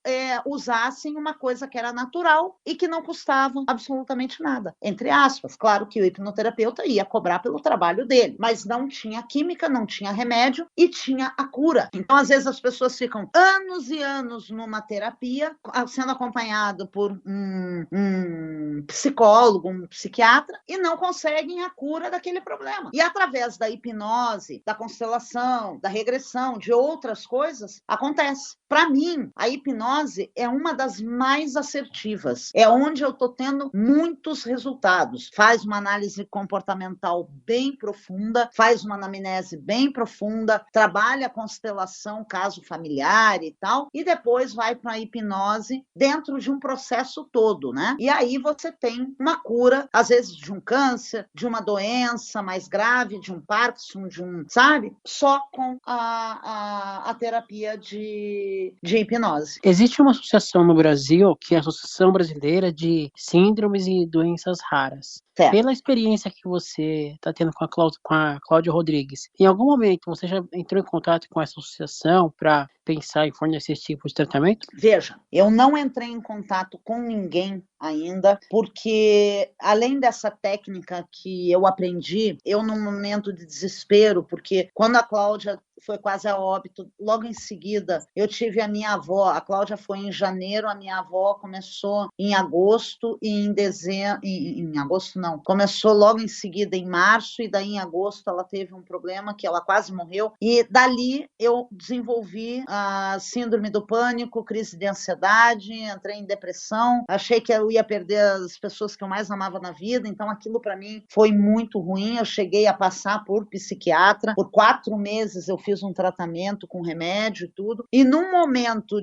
usassem uma coisa que era natural e que não custava absolutamente nada. Entre aspas, claro que o hipnoterapeuta ia cobrar pelo trabalho dele, mas não tinha química, não tinha remédio e tinha a cura. Então, às vezes, as pessoas ficam anos e anos numa terapia, sendo acompanhado por um psicólogo, um psiquiatra, e não conseguem a cura daquele problema. E através da hipnose, da constelação, da regressão, de outras coisas, acontece. Para mim, a hipnose é uma das mais assertivas. É onde eu estou tendo muitos resultados. Faz uma análise comportamental bem profunda, faz uma anamnese bem profunda, trabalha a constelação, caso familiar e tal, e depois vai para a hipnose dentro de um processo todo, né? E aí você tem uma cura, às vezes de um câncer, de uma doença mais grave, de um Parkinson, sabe? Só com a terapia de hipnose. Existe uma associação no Brasil, que é a Associação Brasileira de Síndromes e Doenças Raras. Certo. Pela experiência que você está tendo com a Cláudia Rodrigues, em algum momento você já entrou em contato com essa associação para pensar em fornecer esse tipo de tratamento? Veja, eu não entrei em contato com ninguém ainda, porque além dessa técnica que eu aprendi, eu num momento de desespero, porque quando a Cláudia foi quase a óbito. Logo em seguida, eu tive a minha avó, a Cláudia foi em janeiro, a minha avó começou em agosto e em dezembro, em agosto não, começou logo em seguida em março, e daí em agosto ela teve um problema que ela quase morreu, e dali eu desenvolvi a síndrome do pânico, crise de ansiedade, entrei em depressão, achei que eu ia perder as pessoas que eu mais amava na vida, então aquilo para mim foi muito ruim. Eu cheguei a passar por psiquiatra, por 4 meses eu fiz um tratamento com remédio e tudo, e no momento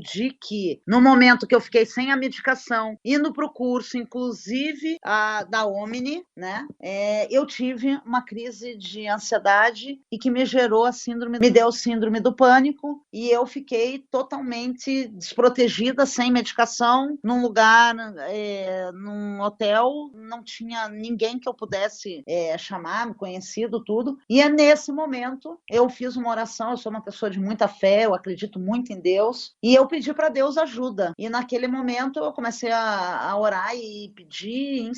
que eu fiquei sem a medicação, indo para o curso, inclusive da Omni, né, eu tive uma crise de ansiedade e que me deu síndrome do pânico, e eu fiquei totalmente desprotegida, sem medicação, num lugar, num hotel, não tinha ninguém que eu pudesse chamar, conhecido, tudo. E é nesse momento eu fiz uma oração. Eu sou uma pessoa de muita fé, eu acredito muito em Deus, e eu pedi para Deus ajuda. E naquele momento eu comecei a orar e pedir,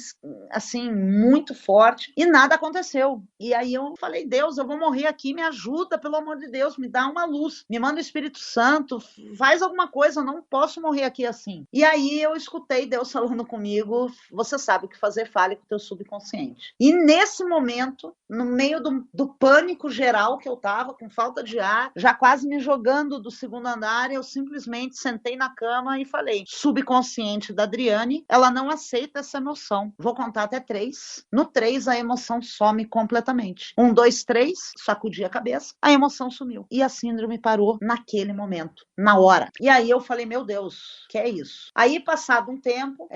assim, muito forte, e nada aconteceu. E aí eu falei: Deus, eu vou morrer aqui, me ajuda, pelo amor de Deus, me dá uma luz, me manda o Espírito Santo, faz alguma coisa, eu não posso morrer aqui assim. E aí eu escutei Deus falando comigo: você sabe o que fazer, fale com o teu subconsciente. E nesse momento, no meio do pânico geral que eu tava, com falta de ar, já quase me jogando do 2º andar, eu simplesmente sentei na cama e falei: subconsciente da Adriane, ela não aceita essa emoção. Vou contar até 3. No 3, a emoção some completamente. 1, 2, 3, sacudi a cabeça, a emoção sumiu. E a síndrome parou naquele momento, na hora. E aí eu falei: meu Deus, que é isso? Aí, passado um tempo,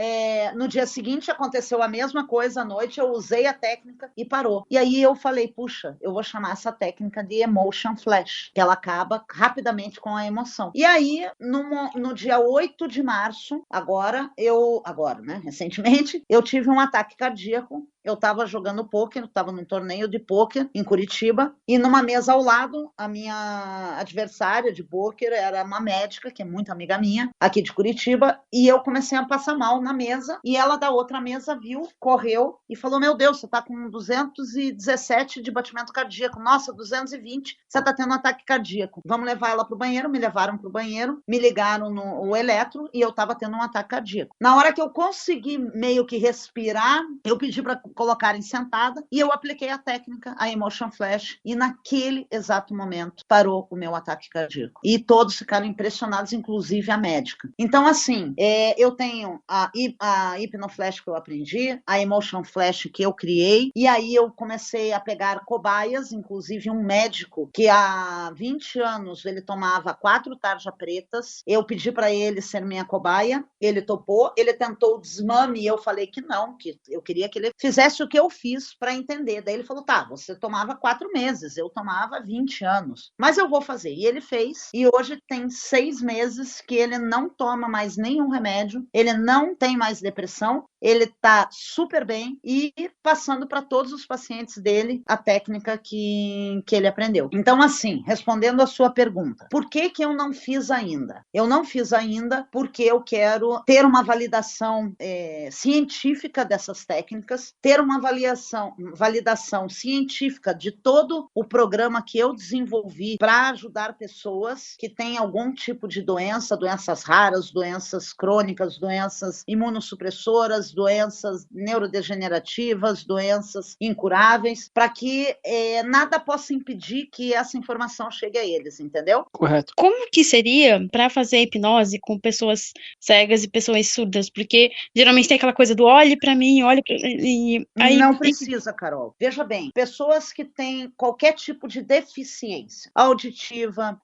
no dia seguinte aconteceu a mesma coisa à noite, eu usei a técnica e parou. E aí eu falei: puxa, eu vou chamar essa técnica de Emotion Flash, que ela acaba rapidamente com a emoção. E aí, no dia 8 de março, recentemente, eu tive um ataque cardíaco. Eu estava jogando pôquer, estava num torneio de pôquer em Curitiba, e numa mesa ao lado, a minha adversária de pôquer era uma médica, que é muito amiga minha, aqui de Curitiba, e eu comecei a passar mal na mesa, e ela da outra mesa viu, correu e falou: meu Deus, você está com 217 de batimento cardíaco, nossa, 220, você está tendo um ataque cardíaco, vamos levar ela para o banheiro. Me levaram para o banheiro, me ligaram no eletro, e eu estava tendo um ataque cardíaco. Na hora que eu consegui meio que respirar, eu pedi para colocarem sentada, e eu apliquei a técnica, a Emotion Flash, e naquele exato momento parou o meu ataque cardíaco. E todos ficaram impressionados, inclusive a médica. Então, assim, eu tenho a Hipnoflash que eu aprendi, a Emotion Flash que eu criei, e aí eu comecei a pegar cobaias, inclusive um médico que há 20 anos ele tomava 4 tarja pretas, eu pedi para ele ser minha cobaia, ele topou, ele tentou o desmame, e eu falei que não, que eu queria que ele fizesse o que eu fiz para entender. Daí ele falou: tá, você tomava 4 meses, eu tomava 20 anos, mas eu vou fazer. E ele fez, e hoje tem 6 meses que ele não toma mais nenhum remédio, ele não tem mais depressão, ele tá super bem e passando para todos os pacientes dele a técnica que ele aprendeu. Então, assim, respondendo a sua pergunta, por que eu não fiz ainda? Eu não fiz ainda porque eu quero ter uma validação científica dessas técnicas, ter uma validação científica de todo o programa que eu desenvolvi para ajudar pessoas que têm algum tipo de doença, doenças raras, doenças crônicas, doenças imunossupressoras, doenças neurodegenerativas, doenças incuráveis, para que nada possa impedir que essa informação chegue a eles, entendeu? Correto. Como que seria para fazer hipnose com pessoas cegas e pessoas surdas? Porque geralmente tem aquela coisa do olhe para mim, olhe para... Aí... Não precisa, Carol. Veja bem, pessoas que têm qualquer tipo de deficiência auditiva,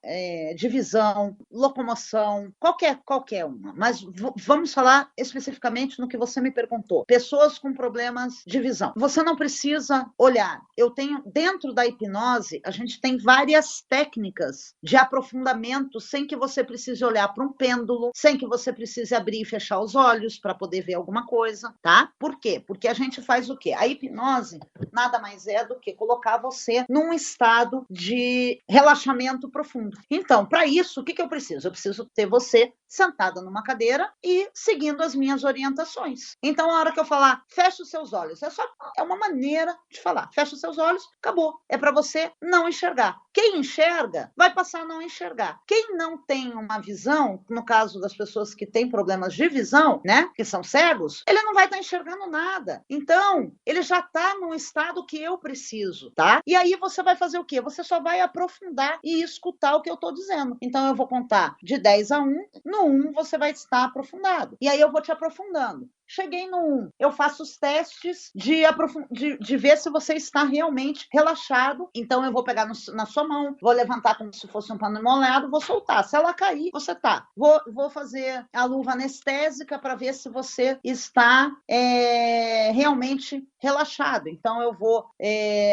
de visão, locomoção, qualquer uma, mas vamos falar especificamente no que você me perguntou. Pessoas com problemas de visão. Você não precisa olhar. Eu tenho, dentro da hipnose, a gente tem várias técnicas de aprofundamento sem que você precise olhar para um pêndulo, sem que você precise abrir e fechar os olhos para poder ver alguma coisa, tá? Por quê? Porque a gente faz o quê? A hipnose nada mais é do que colocar você num estado de relaxamento profundo. Então, para isso, o que eu preciso? Eu preciso ter você sentada numa cadeira e seguindo as minhas orientações. Então, a hora que eu falar, feche os seus olhos, é uma maneira de falar. Feche os seus olhos, acabou. É para você não enxergar. Quem enxerga vai passar a não enxergar. Quem não tem uma visão, no caso das pessoas que têm problemas de visão, né, que são cegos, ele não vai estar enxergando nada. Então, ele já está num estado que eu preciso, tá? E aí você vai fazer o quê? Você só vai aprofundar e escutar o que eu estou dizendo. Então, eu vou contar de 10 a 1. No 1, você vai estar aprofundado. E aí eu vou te aprofundando. Cheguei no 1, eu faço os testes de ver se você está realmente relaxado. Então, eu vou pegar na sua mão, vou levantar como se fosse um pano molhado, vou soltar. Se ela cair, você tá. Vou fazer a luva anestésica para ver se você está realmente relaxado. Então, eu vou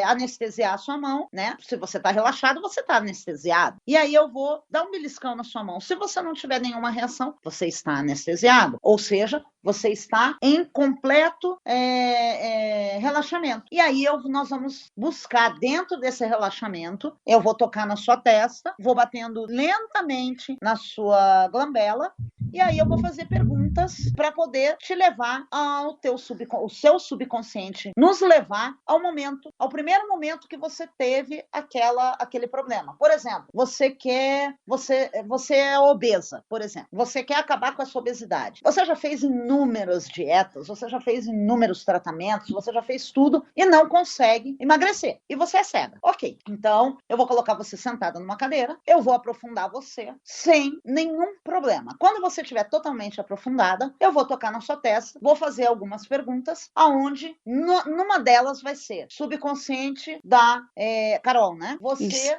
anestesiar a sua mão, né? Se você está relaxado, você está anestesiado. E aí, eu vou dar um beliscão na sua mão. Se você não tiver nenhuma reação, você está anestesiado. Ou seja, você está em completo relaxamento. E aí nós vamos buscar dentro desse relaxamento, eu vou tocar na sua testa, vou batendo lentamente na sua glabela, e aí eu vou fazer perguntas para poder te levar ao o seu subconsciente, nos levar ao primeiro momento que você teve aquele problema. Por exemplo, você é obesa, por exemplo. Você quer acabar com a sua obesidade. Você já fez inúmeras dietas, você já fez inúmeros tratamentos, você já fez tudo e não consegue emagrecer. E você é cega. Ok, então eu vou colocar você sentada numa cadeira, eu vou aprofundar você sem nenhum problema. Quando você estiver totalmente aprofundada, eu vou tocar na sua testa, vou fazer algumas perguntas, aonde numa delas vai ser subconsciente da Carol, né? Você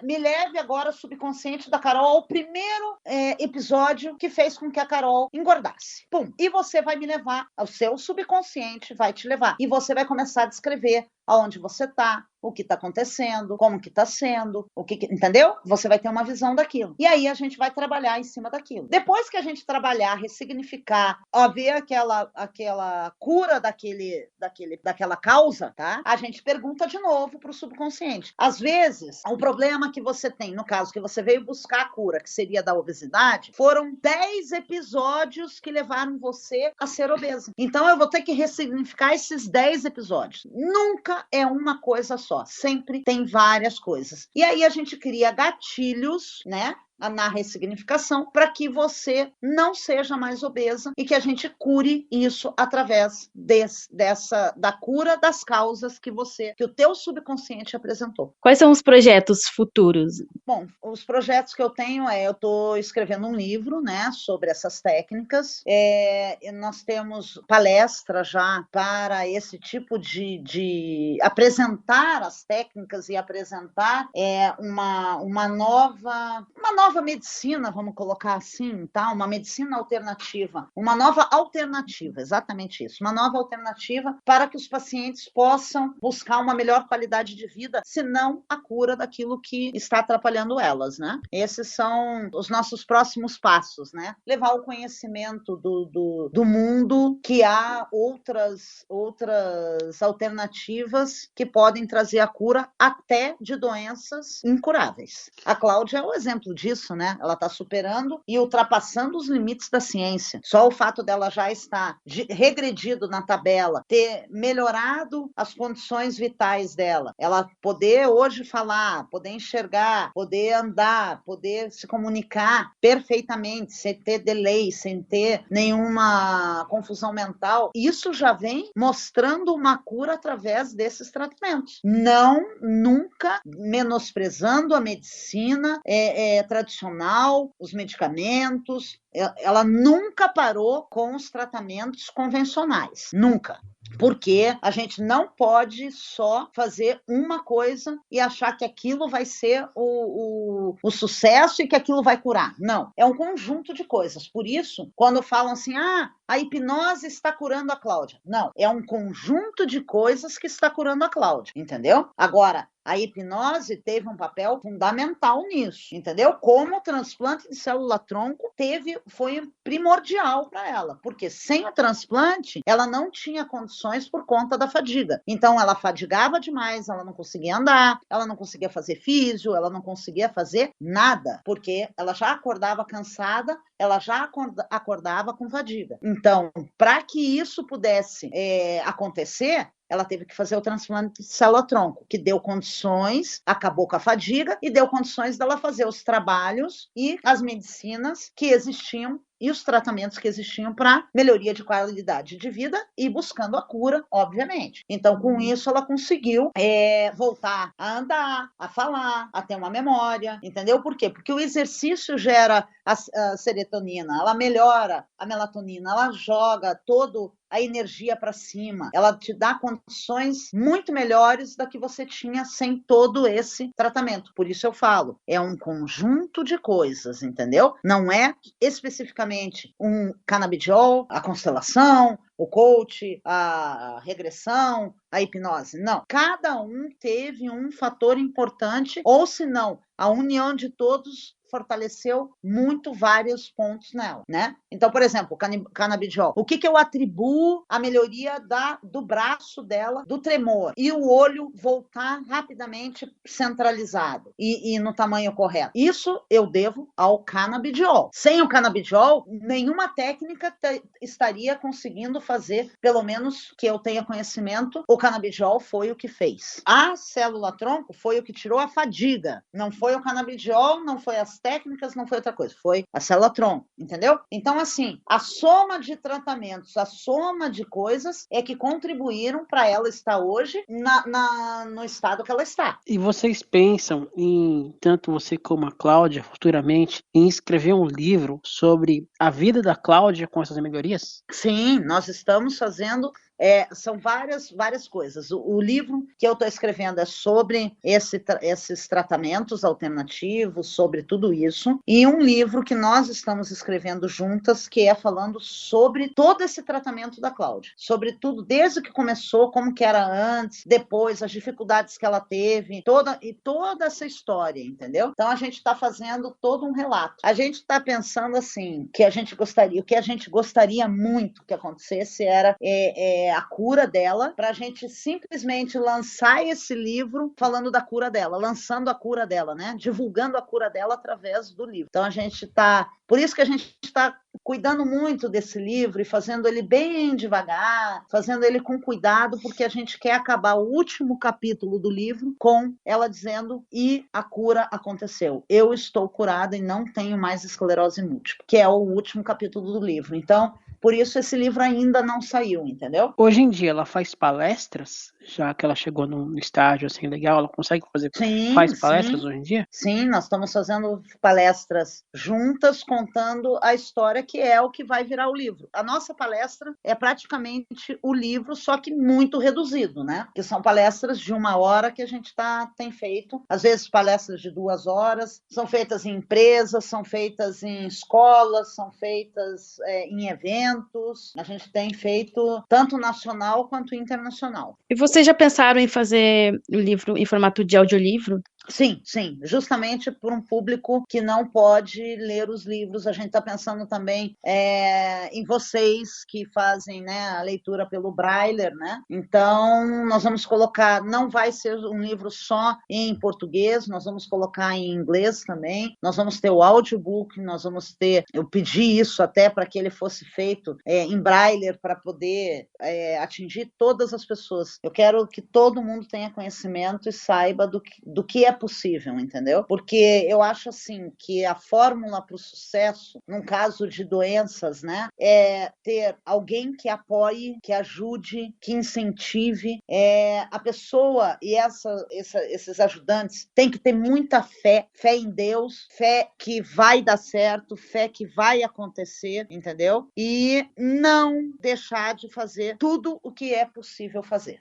me leve agora subconsciente da Carol ao primeiro episódio que fez com que a Carol engordasse. Pum! E você vai me levar, o seu subconsciente vai te levar. E você vai começar a descrever aonde você está, o que está acontecendo, como que está sendo, entendeu? Você vai ter uma visão daquilo. E aí a gente vai trabalhar em cima daquilo. Depois que a gente trabalhar, ressignificar, ver aquela cura daquela causa, tá? A gente pergunta de novo para o subconsciente. Às vezes, o problema que você tem, no caso que você veio buscar a cura, que seria da obesidade, foram 10 episódios que levaram você a ser obesa. Então eu vou ter que ressignificar esses 10 episódios. Nunca é uma coisa só, sempre tem várias coisas. E aí a gente cria gatilhos, né? Na ressignificação, para que você não seja mais obesa e que a gente cure isso através da cura das causas que o teu subconsciente apresentou. Quais são os projetos futuros? Bom, os projetos que eu tenho eu estou escrevendo um livro, né, sobre essas técnicas. Nós temos palestra já para esse tipo de apresentar as técnicas e apresentar uma nova medicina, vamos colocar assim, tá? Uma medicina alternativa, uma nova alternativa, exatamente isso, uma nova alternativa para que os pacientes possam buscar uma melhor qualidade de vida, se não a cura daquilo que está atrapalhando elas, né? Esses são os nossos próximos passos, né? Levar o conhecimento do mundo, que há outras alternativas que podem trazer a cura até de doenças incuráveis. A Cláudia é o exemplo disso, né? Ela está superando e ultrapassando os limites da ciência. Só o fato dela já estar regredido na tabela, ter melhorado as condições vitais dela, ela poder hoje falar, poder enxergar, poder andar, poder se comunicar perfeitamente, sem ter delay, sem ter nenhuma confusão mental, isso já vem mostrando uma cura através desses tratamentos. Não, nunca menosprezando a medicina tradicional, os medicamentos. Ela nunca parou com os tratamentos convencionais, nunca. Porque a gente não pode só fazer uma coisa e achar que aquilo vai ser o sucesso e que aquilo vai curar. Não, é um conjunto de coisas. Por isso, quando falam assim, a hipnose está curando a Cláudia. Não, é um conjunto de coisas que está curando a Cláudia, entendeu? Agora, a hipnose teve um papel fundamental nisso, entendeu? Como o transplante de célula-tronco foi primordial para ela, porque sem o transplante, ela não tinha condições por conta da fadiga. Então, ela fadigava demais, ela não conseguia andar, ela não conseguia fazer físio, ela não conseguia fazer nada, porque ela já acordava cansada, ela já acordava com fadiga. Então, para que isso pudesse acontecer, ela teve que fazer o transplante de célula-tronco, que deu condições, acabou com a fadiga e deu condições dela fazer os trabalhos e as medicinas que existiam e os tratamentos que existiam para melhoria de qualidade de vida e buscando a cura, obviamente. Então, com isso, ela conseguiu voltar a andar, a falar, a ter uma memória, entendeu? Por quê? Porque o exercício gera a serotonina, ela melhora a melatonina, ela joga todo a energia para cima, ela te dá condições muito melhores da que você tinha sem todo esse tratamento. Por isso eu falo, é um conjunto de coisas, entendeu? Não é especificamente um canabidiol, a constelação, o coach, a regressão, a hipnose. Não, cada um teve um fator importante, ou se não, a união de todos fortaleceu muito vários pontos nela, né? Então, por exemplo, o canabidiol. O que eu atribuo à melhoria do braço dela, do tremor, e o olho voltar rapidamente centralizado e no tamanho correto? Isso eu devo ao canabidiol. Sem o canabidiol, nenhuma técnica estaria conseguindo fazer, pelo menos que eu tenha conhecimento, o canabidiol foi o que fez. A célula-tronco foi o que tirou a fadiga. Não foi o canabidiol, não foi as técnicas, não foi outra coisa, foi a célula-tronco, entendeu? Então, assim, a soma de tratamentos, a soma de coisas é que contribuíram para ela estar hoje no estado que ela está. E vocês pensam em, tanto você como a Cláudia, futuramente, em escrever um livro sobre a vida da Cláudia com essas melhorias? Sim, nós estamos fazendo... são várias coisas. O livro que eu estou escrevendo é sobre esses tratamentos alternativos, sobre tudo isso, e um livro que nós estamos escrevendo juntas, que é falando sobre todo esse tratamento da Cláudia, sobre tudo, desde que começou, como que era antes, depois, as dificuldades que ela teve, toda essa história, entendeu? Então, a gente está fazendo todo um relato. A gente está pensando assim, o que a gente gostaria muito que acontecesse era a cura dela, para a gente simplesmente lançar esse livro falando da cura dela, lançando a cura dela, né? Divulgando a cura dela através do livro. Então a gente está... Por isso que a gente está cuidando muito desse livro e fazendo ele bem devagar, fazendo ele com cuidado, porque a gente quer acabar o último capítulo do livro com ela dizendo: e a cura aconteceu. Eu estou curada e não tenho mais esclerose múltipla, que é o último capítulo do livro. Então, por isso esse livro ainda não saiu, entendeu? Hoje em dia ela faz palestras, já que ela chegou num estágio assim legal, ela consegue fazer, faz palestras hoje em dia? Sim, nós estamos fazendo palestras juntas, contando a história, que é o que vai virar o livro. A nossa palestra é praticamente o livro, só que muito reduzido, né? Que são palestras de 1 hora que a gente tem feito, às vezes palestras de 2 horas, são feitas em empresas, são feitas em escolas, são feitas em eventos. A gente tem feito tanto nacional quanto internacional. E vocês já pensaram em fazer o livro em formato de audiolivro? Sim, justamente por um público que não pode ler os livros. A gente está pensando também em vocês que fazem, né, a leitura pelo Braille, né? Então, nós vamos colocar, não vai ser um livro só em português, nós vamos colocar em inglês também, nós vamos ter o audiobook, nós vamos ter, eu pedi isso até para que ele fosse feito em Braille, para poder atingir todas as pessoas. Eu quero que todo mundo tenha conhecimento e saiba do que é possível, entendeu? Porque eu acho assim que a fórmula para o sucesso, num caso de doenças, né, é ter alguém que apoie, que ajude, que incentive. A pessoa e esses ajudantes têm que ter muita fé em Deus, fé que vai dar certo, fé que vai acontecer, entendeu? E não deixar de fazer tudo o que é possível fazer.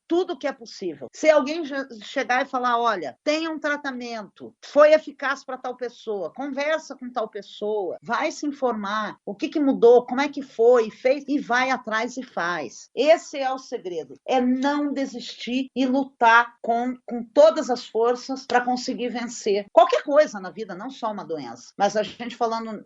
Tudo o que é possível. Se alguém chegar e falar, olha, tem um tratamento, foi eficaz para tal pessoa, conversa com tal pessoa, vai se informar, o que mudou, como é que foi, fez, e vai atrás e faz. Esse é o segredo, é não desistir e lutar com todas as forças para conseguir vencer qualquer coisa na vida, não só uma doença. Mas a gente falando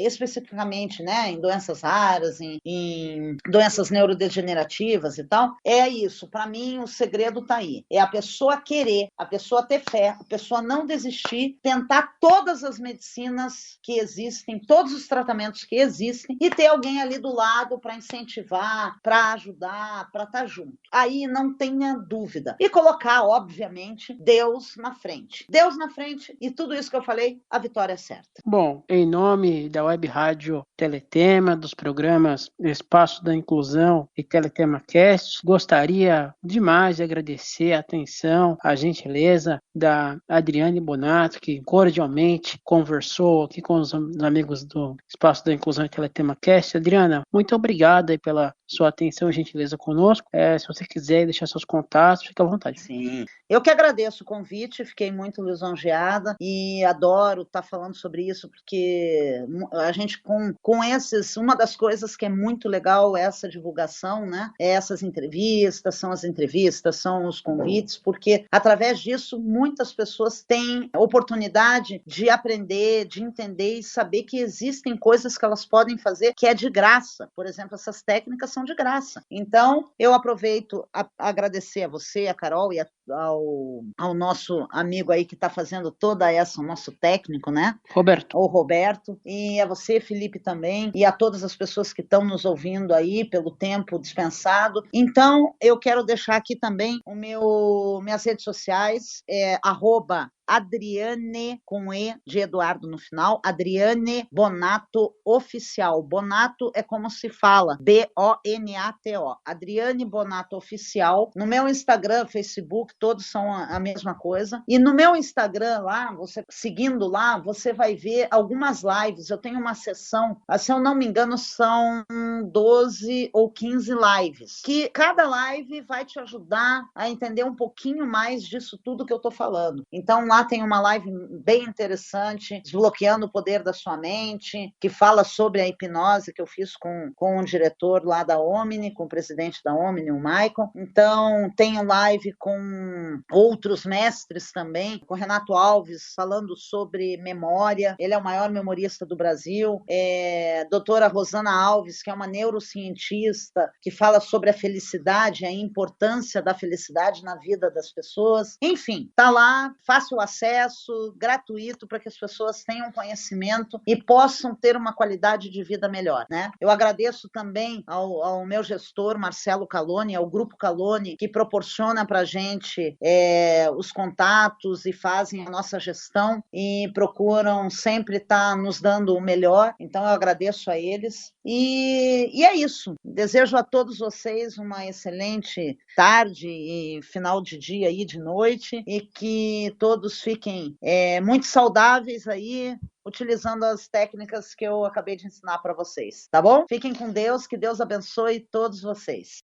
especificamente, né, em doenças raras, em doenças neurodegenerativas e tal, é isso. Para mim, o segredo está aí. É a pessoa querer, a pessoa ter fé, a pessoa não desistir, tentar todas as medicinas que existem, todos os tratamentos que existem e ter alguém ali do lado para incentivar, para ajudar, para estar junto. Aí não tenha dúvida. E colocar, obviamente, Deus na frente. Deus na frente e tudo isso que eu falei, a vitória é certa. Bom, em nome da Web Rádio Teletema, dos programas Espaço da Inclusão e Teletema Cast, gostaria demais de agradecer a atenção, a gentileza da Adriane Bonato, que cordialmente conversou aqui com os amigos do Espaço da Inclusão e Teletema Cast. Adriana, muito obrigado aí pela sua atenção e gentileza conosco. Se você quiser deixar seus contatos, fique à vontade. Sim, eu que agradeço o convite, fiquei muito lisonjeada e adoro estar falando sobre isso, porque a gente com esses, uma das coisas que é muito legal é essa divulgação, né? Essas entrevistas, são os convites, porque através disso muitas pessoas têm a oportunidade de aprender, de entender e saber que existem coisas que elas podem fazer que é de graça. Por exemplo, essas técnicas são de graça. Então, eu aproveito a agradecer a você, a Carol e ao nosso amigo aí que está fazendo toda essa, o nosso técnico, né? Roberto. O Roberto. E a você, Felipe, também. E a todas as pessoas que estão nos ouvindo aí pelo tempo dispensado. Então, eu quero deixar aqui também minhas redes sociais, Adriane, com E de Eduardo no final, Adriane Bonato Oficial. Bonato é como se fala, B-O-N-A-T-O. Adriane Bonato Oficial. No meu Instagram, Facebook, todos são a mesma coisa. E no meu Instagram lá, você seguindo lá, você vai ver algumas lives. Eu tenho uma sessão, se eu não me engano, são 12 ou 15 lives. Que cada live vai te ajudar a entender um pouquinho mais disso tudo que eu estou falando. Então, lá tem uma live bem interessante, Desbloqueando o Poder da Sua Mente, que fala sobre a hipnose que eu fiz com o diretor lá da Omni, com o presidente da Omni, o Michael. Então, tenho live com outros mestres também, com Renato Alves, falando sobre memória. Ele é o maior memorista do Brasil. Doutora Rosana Alves, que é uma neurocientista, que fala sobre a felicidade, a importância da felicidade na vida das pessoas. Enfim, tá lá, fácil acesso, gratuito, para que as pessoas tenham conhecimento e possam ter uma qualidade de vida melhor, né? Eu agradeço também ao meu gestor, Marcelo Caloni, ao Grupo Caloni, que proporciona para a gente os contatos e fazem a nossa gestão e procuram sempre estar nos dando o melhor. Então, eu agradeço a eles. E é isso. Desejo a todos vocês uma excelente tarde e final de dia e de noite, e que todos fiquem muito saudáveis aí, utilizando as técnicas que eu acabei de ensinar para vocês, tá bom? Fiquem com Deus, que Deus abençoe todos vocês.